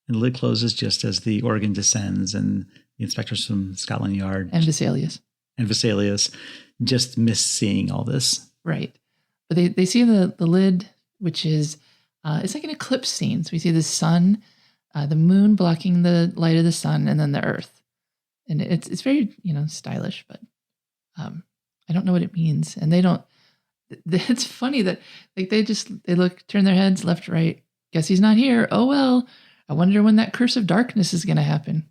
And the lid closes just as the organ descends, and the inspectors from Scotland Yard and Vesalius just miss seeing all this. Right. But they see the lid, which is, it's like an eclipse scene. So we see the sun, the moon blocking the light of the sun, and then the earth. And it's very, stylish, but I don't know what it means. And they don't. It's funny that they turn their heads left, right. Guess he's not here. Oh, well, I wonder when that curse of darkness is going to happen.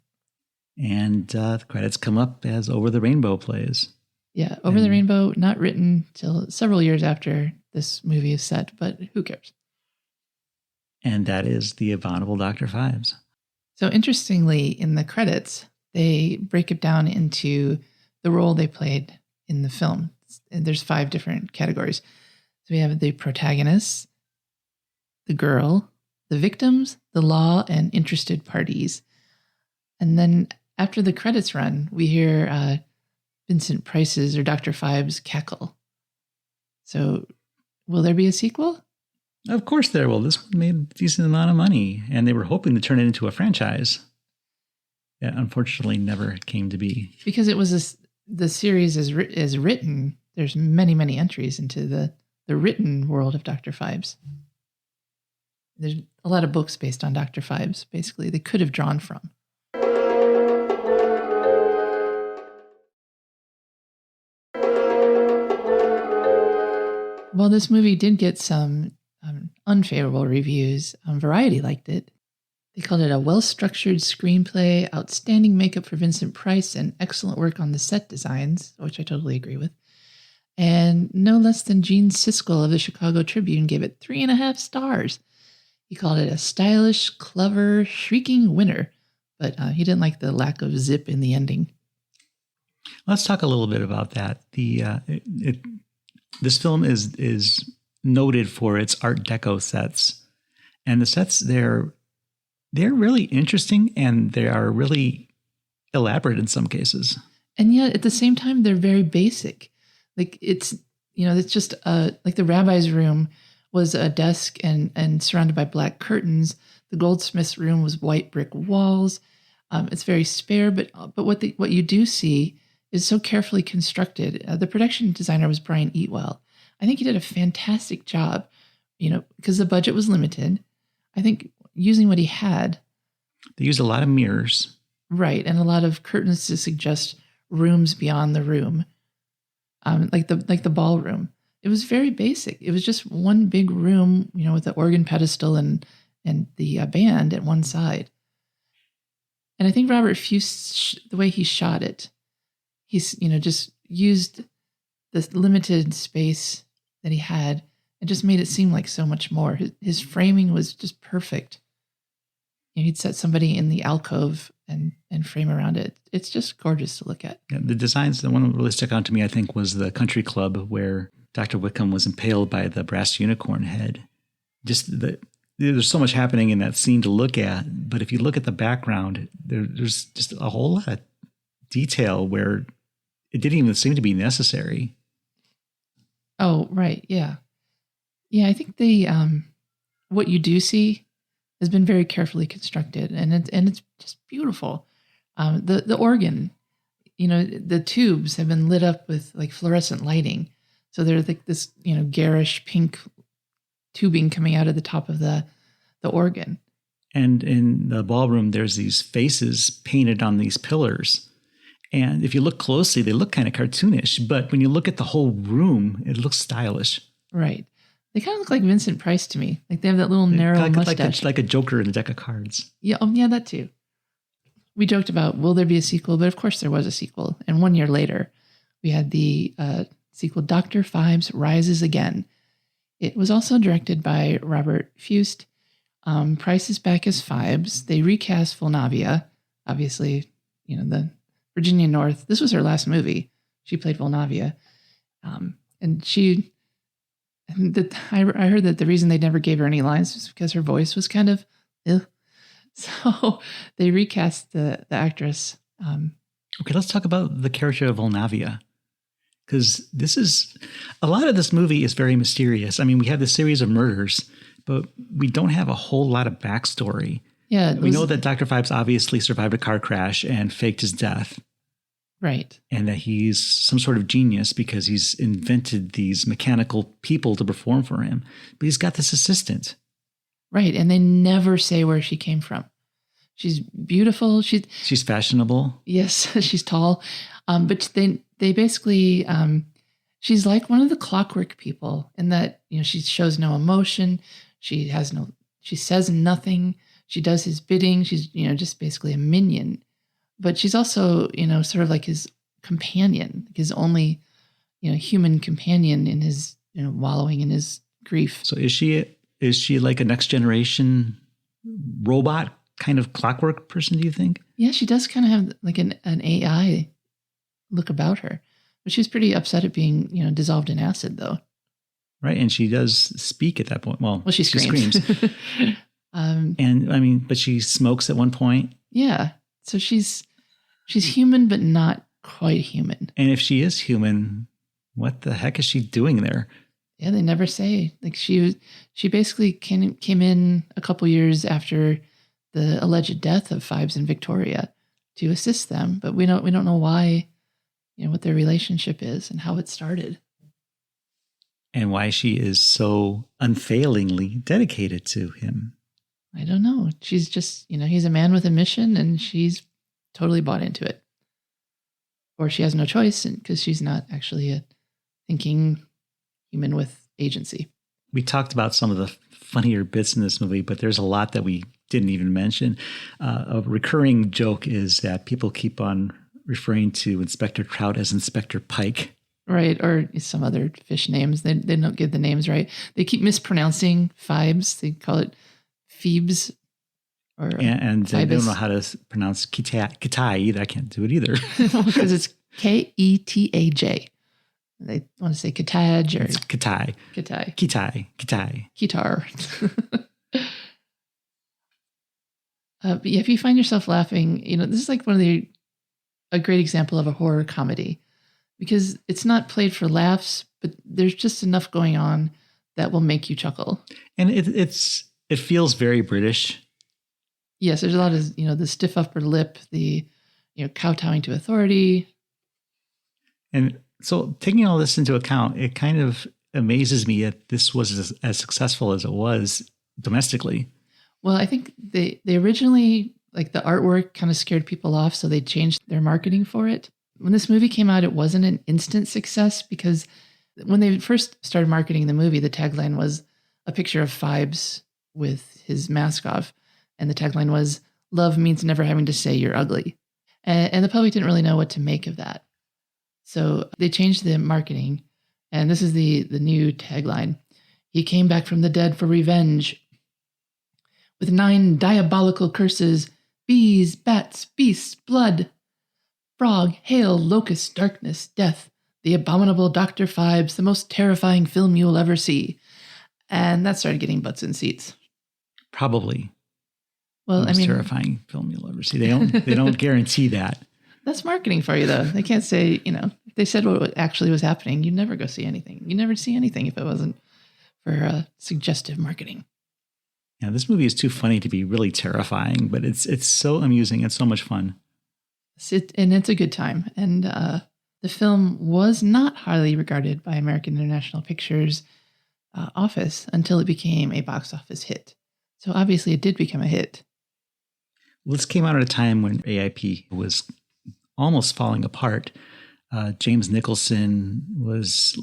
And the credits come up as Over the Rainbow plays. Yeah, Over the Rainbow, not written till several years after this movie is set, but who cares? And that is the Abominable Dr. Phibes. So interestingly, in the credits, they break it down into the role they played in the film. And there's 5 different categories. So we have the protagonists, the girl, the victims, the law, and interested parties. And then after the credits run, we hear Vincent Price's or Dr. Phibes cackle. So will there be a sequel? Of course there will. This one made a decent amount of money, and they were hoping to turn it into a franchise. That unfortunately never came to be. Because it was the series is written. There's many, many entries into the written world of Dr. Phibes. There's a lot of books based on Dr. Phibes, basically, they could have drawn from. Well, this movie did get some unfavorable reviews. Variety liked it. They called it a well-structured screenplay, outstanding makeup for Vincent Price, and excellent work on the set designs, which I totally agree with. And no less than Gene Siskel of the Chicago Tribune gave it 3.5 stars. He called it a stylish, clever, shrieking winner, but he didn't like the lack of zip in the ending. Let's talk a little bit about that. This film is noted for its Art Deco sets, and the sets they're really interesting and they are really elaborate in some cases. And yet at the same time, they're very basic. Like it's just like the rabbi's room was a desk and surrounded by black curtains. The goldsmith's room was white brick walls. It's very spare, but what you do see is so carefully constructed. The production designer was Brian Eatwell. I think he did a fantastic job, because the budget was limited. I think using what he had. They used a lot of mirrors. Right, and a lot of curtains to suggest rooms beyond the room, like the ballroom. It was very basic. It was just one big room, with the organ pedestal and the band at one side. And I think Robert Fuest, the way he shot it, he's just used this limited space that he had and just made it seem like so much more. His framing was just perfect. He'd set somebody in the alcove and frame around it. It's just gorgeous to look at. Yeah, the designs, the one that really stuck out to me, I think, was the country club where Dr. Whitcombe was impaled by the brass unicorn head. There's so much happening in that scene to look at, but if you look at the background, there's just a whole lot of detail where it didn't even seem to be necessary. Oh, right. Yeah. Yeah, I think the what you do see has been very carefully constructed, and it's just beautiful. The organ, the tubes have been lit up with like fluorescent lighting, so there's like this garish pink tubing coming out of the top of the organ. And in the ballroom, there's these faces painted on these pillars. And if you look closely, they look kind of cartoonish, but when you look at the whole room, it looks stylish. Right. They kind of look like Vincent Price to me. Like they have that little narrow mustache. Like a Joker in a deck of cards. Yeah, yeah, that too. We joked about, will there be a sequel? But of course there was a sequel. And 1 year later, we had the sequel, Dr. Phibes Rises Again. It was also directed by Robert Fuest. Price is back as Phibes. They recast Vulnavia. Obviously, the Virginia North. This was her last movie. She played Vulnavia. And she... I heard that the reason they never gave her any lines was because her voice was kind of... So they recast the actress. Okay, let's talk about the character of Vulnavia. Because a lot of this movie is very mysterious. I mean, we have this series of murders, but we don't have a whole lot of backstory. Yeah. We know that Dr. Phibes obviously survived a car crash and faked his death. Right. And that he's some sort of genius because he's invented these mechanical people to perform for him. But he's got this assistant. Right. And they never say where she came from. She's beautiful. She's fashionable. Yes, she's tall. But they basically, she's like one of the clockwork people in that, she shows no emotion. She says nothing. She does his bidding. She's, just basically a minion. But she's also, sort of like his companion, his only, human companion in his, wallowing in his grief. So is she like a next generation robot kind of clockwork person, do you think? Yeah, she does kind of have like an AI look about her. But she's pretty upset at being, dissolved in acid, though. Right, and she does speak at that point. Well, she screams. And I mean, but she smokes at one point. Yeah, so she's human, but not quite human. And if she is human, what the heck is she doing there? Yeah, they never say. Like she basically came in a couple years after the alleged death of Phibes and Victoria to assist them, but we don't know why, what their relationship is and how it started. And why she is so unfailingly dedicated to him. I don't know. She's just, he's a man with a mission and she's totally bought into it. Or she has no choice because she's not actually a thinking human with agency. We talked about some of the funnier bits in this movie, but there's a lot that we didn't even mention. A recurring joke is that people keep on referring to Inspector Trout as Inspector Pike. Right, or some other fish names. They don't get the names right. They keep mispronouncing Phibes. They call it Phibes. And they don't know how to pronounce Kitai either. I can't do it either. Because it's Ketaj. They want to say Kitaj or... It's Kitai. Kitai. Kitai. Kitai. Kitar. But if you find yourself laughing, this is like a great example of a horror comedy. Because it's not played for laughs, but there's just enough going on that will make you chuckle. And it feels very British. Yes, there's a lot of, the stiff upper lip, the, kowtowing to authority. And so taking all this into account, it kind of amazes me that this was as successful as it was domestically. Well, I think they originally, like the artwork kind of scared people off, so they changed their marketing for it. When this movie came out, it wasn't an instant success because when they first started marketing the movie, the tagline was a picture of Phibes with his mask off. And the tagline was, "Love means never having to say you're ugly." And the public didn't really know what to make of that. So they changed the marketing. And this is the new tagline. "He came back from the dead for revenge. With 9 diabolical curses, bees, bats, beasts, blood, frog, hail, locust, darkness, death, the abominable Dr. Phibes, the most terrifying film you'll ever see." And that started getting butts in seats. Probably. Well, most terrifying film you'll ever see. They don't guarantee that. That's marketing for you, though. They can't say, if they said what actually was happening, you'd never go see anything. You'd never see anything if it wasn't for suggestive marketing. Yeah, this movie is too funny to be really terrifying, but it's so amusing and so much fun. And it's a good time. And the film was not highly regarded by American International Pictures office until it became a box office hit. So obviously it did become a hit. Well, this came out at a time when AIP was almost falling apart. James Nicholson was,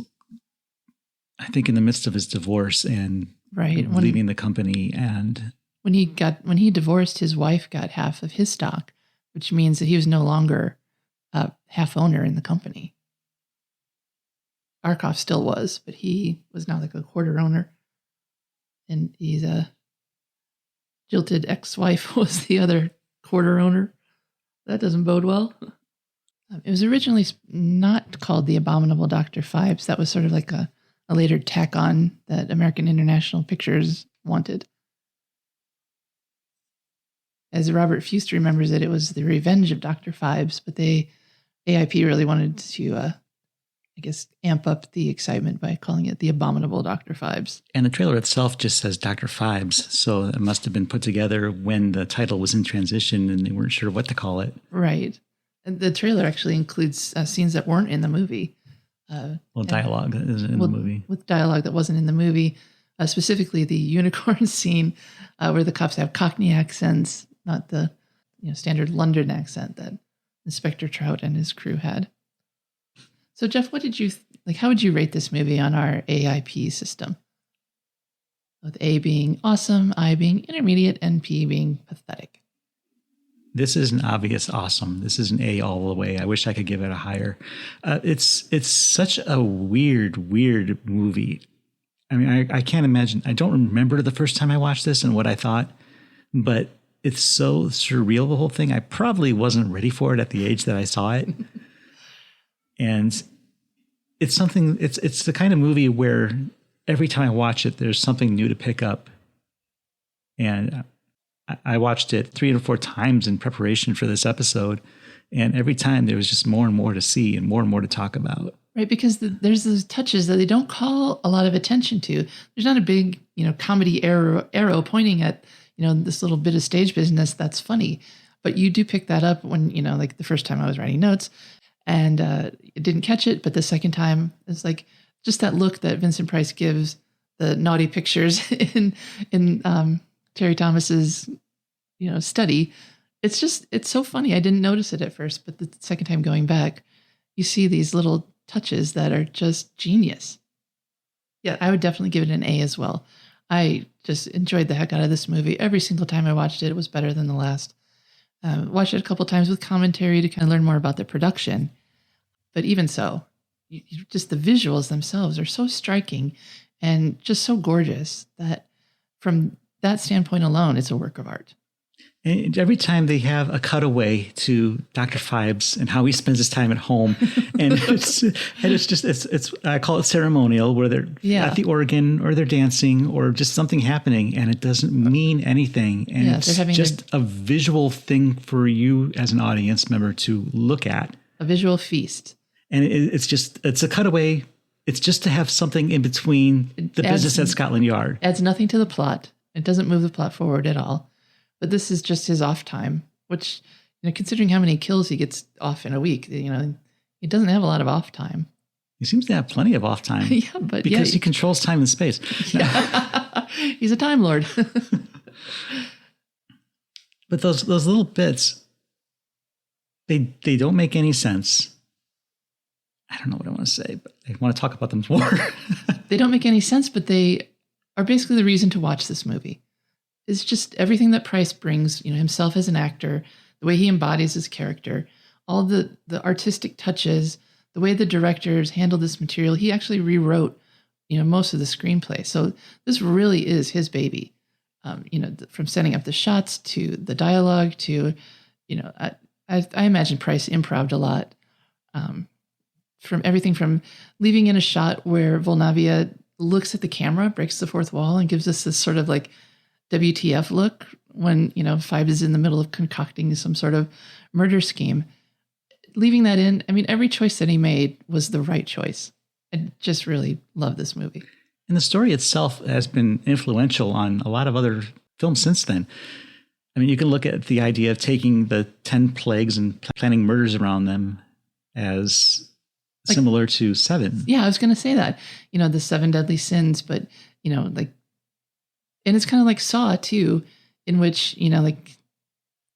I think, in the midst of his divorce and leaving the company. And when he divorced, his wife got half of his stock, which means that he was no longer a half owner in the company. Arkoff still was, but he was now like a quarter owner. And he's jilted ex-wife was the other quarter owner. That doesn't bode well. It was originally not called The Abominable Dr. Phibes. That was sort of like a later tack on that American International Pictures wanted. As Robert Fuest remembers it, it was The Revenge of Dr. Phibes, but AIP really wanted to, amp up the excitement by calling it The Abominable Dr. Phibes. And the trailer itself just says Dr. Phibes, so it must have been put together when the title was in transition and they weren't sure what to call it. Right. And the trailer actually includes scenes that weren't in the movie. Dialogue isn't in the movie. With dialogue that wasn't in the movie, specifically the unicorn scene where the cops have Cockney accents, not the standard London accent that Inspector Trout and his crew had. So, Jeff, what did you how would you rate this movie on our AIP system? With A being awesome, I being intermediate, and P being pathetic. This is an obvious awesome. This is an A all the way. I wish I could give it a higher. It's such a weird movie. I mean, I can't imagine. I don't remember the first time I watched this and what I thought, but it's so surreal, the whole thing. I probably wasn't ready for it at the age that I saw it. And it's something, it's the kind of movie where every time I watch it, there's something new to pick up. And I watched it 3 or 4 times in preparation for this episode. And every time there was just more and more to see and more to talk about. Right, because there's those touches that they don't call a lot of attention to. There's not a big, comedy arrow pointing at, this little bit of stage business that's funny. But you do pick that up when, like the first time I was writing notes and didn't catch it. But the second time, it's like just that look that Vincent Price gives the naughty pictures in Terry Thomas's, study. It's so funny. I didn't notice it at first, but the second time going back, you see these little touches that are just genius. Yeah, I would definitely give it an A as well. I just enjoyed the heck out of this movie. Every single time I watched it, it was better than the last. Watched it a couple times with commentary to kind of learn more about the production. But even so, just the visuals themselves are so striking and just so gorgeous that from that standpoint alone, it's a work of art. And every time they have a cutaway to Dr. Phibes and how he spends his time at home, and it's I call it ceremonial, where they're at the organ or they're dancing or just something happening, and it doesn't mean anything, and it's just a visual thing for you as an audience member to look at. A visual feast. And it's a cutaway. It's just to have something in between the business at Scotland Yard. Adds nothing to the plot. It doesn't move the plot forward at all. But this is just his off time, which, considering how many kills he gets off in a week, he doesn't have a lot of off time. He seems to have plenty of off time. Because he controls time and space. Yeah. He's a time lord. But those little bits, they don't make any sense. I don't know what I want to say, but I want to talk about them more. They don't make any sense, but they are basically the reason to watch this movie. It's just everything that Price brings, himself as an actor, the way he embodies his character, all the artistic touches, the way the directors handled this material. He actually rewrote, most of the screenplay. So this really is his baby. From setting up the shots to the dialogue to, I imagine Price improv'd a lot. From everything from leaving in a shot where Vulnavia looks at the camera, breaks the fourth wall, and gives us this sort of like WTF look when, Phibes is in the middle of concocting some sort of murder scheme. Leaving that in, every choice that he made was the right choice. I just really love this movie. And the story itself has been influential on a lot of other films since then. You can look at the idea of taking the 10 plagues and planning murders around them as similar to Seven. Yeah, I was going to say that. The 7 deadly sins, but, and it's kind of like Saw, too, in which,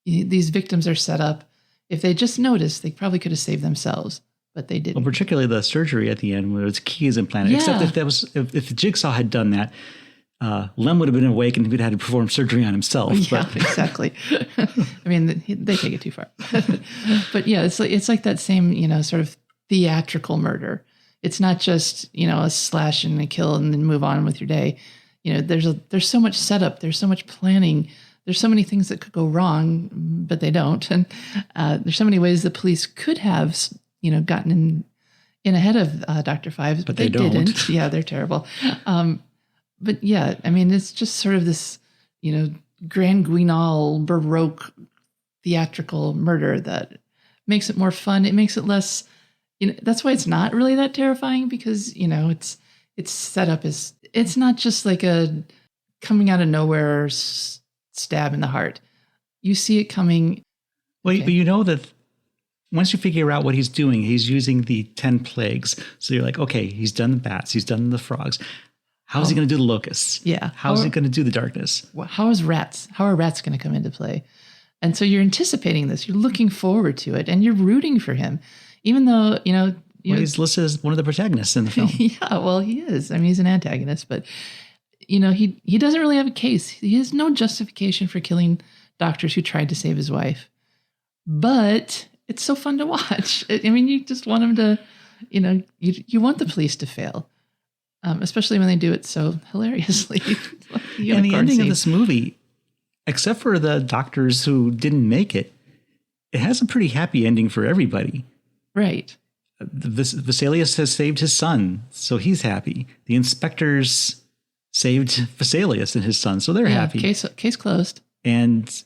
these victims are set up. If they just noticed, they probably could have saved themselves, but they didn't. Well, particularly the surgery at the end where it's keys implanted. Yeah. Except if the Jigsaw had done that, Lem would have been awake and he'd had to perform surgery on himself. Yeah, exactly. They take it too far. But yeah, it's like that same, sort of theatrical murder. It's not just, a slash and a kill and then move on with your day. There's so much setup. There's so much planning. There's so many things that could go wrong, but they don't. And there's so many ways the police could have, gotten in ahead of Dr. Phibes, but they didn't. Yeah, they're terrible. But yeah, it's just sort of this, grand guignol, Baroque, theatrical murder that makes it more fun. It makes it less, that's why it's not really that terrifying, because, it's set up as, it's not just like a coming out of nowhere stab in the heart. You see it coming. Well, but that once you figure out what he's doing, he's using the 10 plagues. So you're like, okay, he's done the bats, he's done the frogs. How's he going to do the locusts? Yeah. How's he going to do the darkness? How are rats going to come into play? And so you're anticipating this. You're looking forward to it, and you're rooting for him, even though he's listed as one of the protagonists in the film. Yeah, well, he is. He's an antagonist, but he doesn't really have a case. He has no justification for killing doctors who tried to save his wife. But it's so fun to watch. You just want him to, you want the police to fail. Especially when they do it so hilariously. And the ending of this movie, except for the doctors who didn't make it, it has a pretty happy ending for everybody. Right. Vesalius has saved his son, so he's happy. The inspectors saved Vesalius and his son, so they're happy. Case closed. And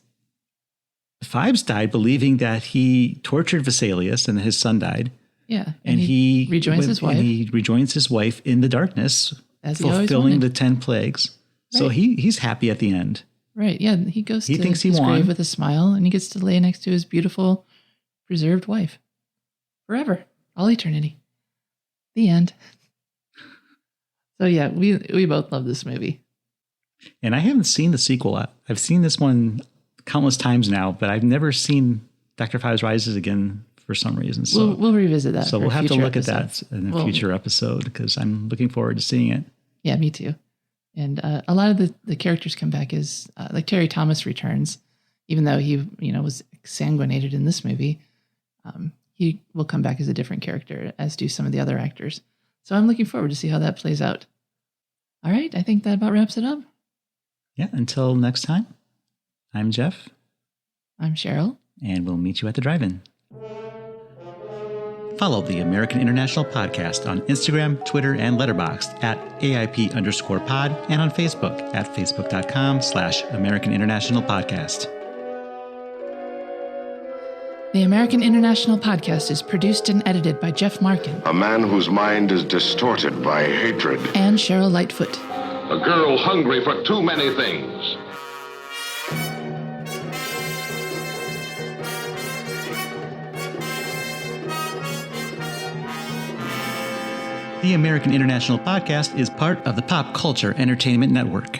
Phibes died believing that he tortured Vesalius and his son died. Yeah. And he rejoins his wife. And he rejoins his wife in the darkness, as fulfilling the 10 plagues. Right. So he's happy at the end. Right. Yeah. He goes to thinks he his won. grave with a smile, and he gets to lay next to his beautiful, preserved wife. Forever. All eternity. The end. So yeah, we both love this movie. And I haven't seen the sequel. I've seen this one countless times now, but I've never seen Dr. Phibes Rises again for some reason. So we'll revisit that. So we'll have to look at that in a future episode, because I'm looking forward to seeing it. Yeah, me too. And a lot of the characters come back as, like Terry Thomas returns, even though he, was exsanguinated in this movie. He will come back as a different character, as do some of the other actors. So I'm looking forward to see how that plays out. All right, I think that about wraps it up. Yeah, until next time, I'm Jeff. I'm Cheryl. And we'll meet you at the drive-in. Follow the American International Podcast on Instagram, Twitter, and Letterboxd at AIP_pod and on Facebook at facebook.com/American International Podcast. The American International Podcast is produced and edited by Jeff Markin. A man whose mind is distorted by hatred. And Cheryl Lightfoot. A girl hungry for too many things. The American International Podcast is part of the Pop Culture Entertainment Network.